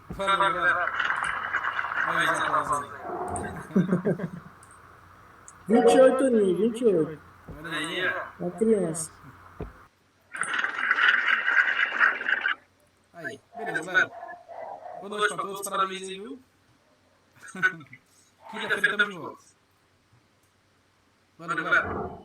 S2: Valeu, galera. Olha os aplausos aí.
S3: 28 aninhos, 28.
S2: Olha aí.
S3: Uma criança.
S2: Aí, beleza, galera. Boa noite pra todos, parabéns aí, viu? Quinta-feira estamos de volta. Valeu, galera.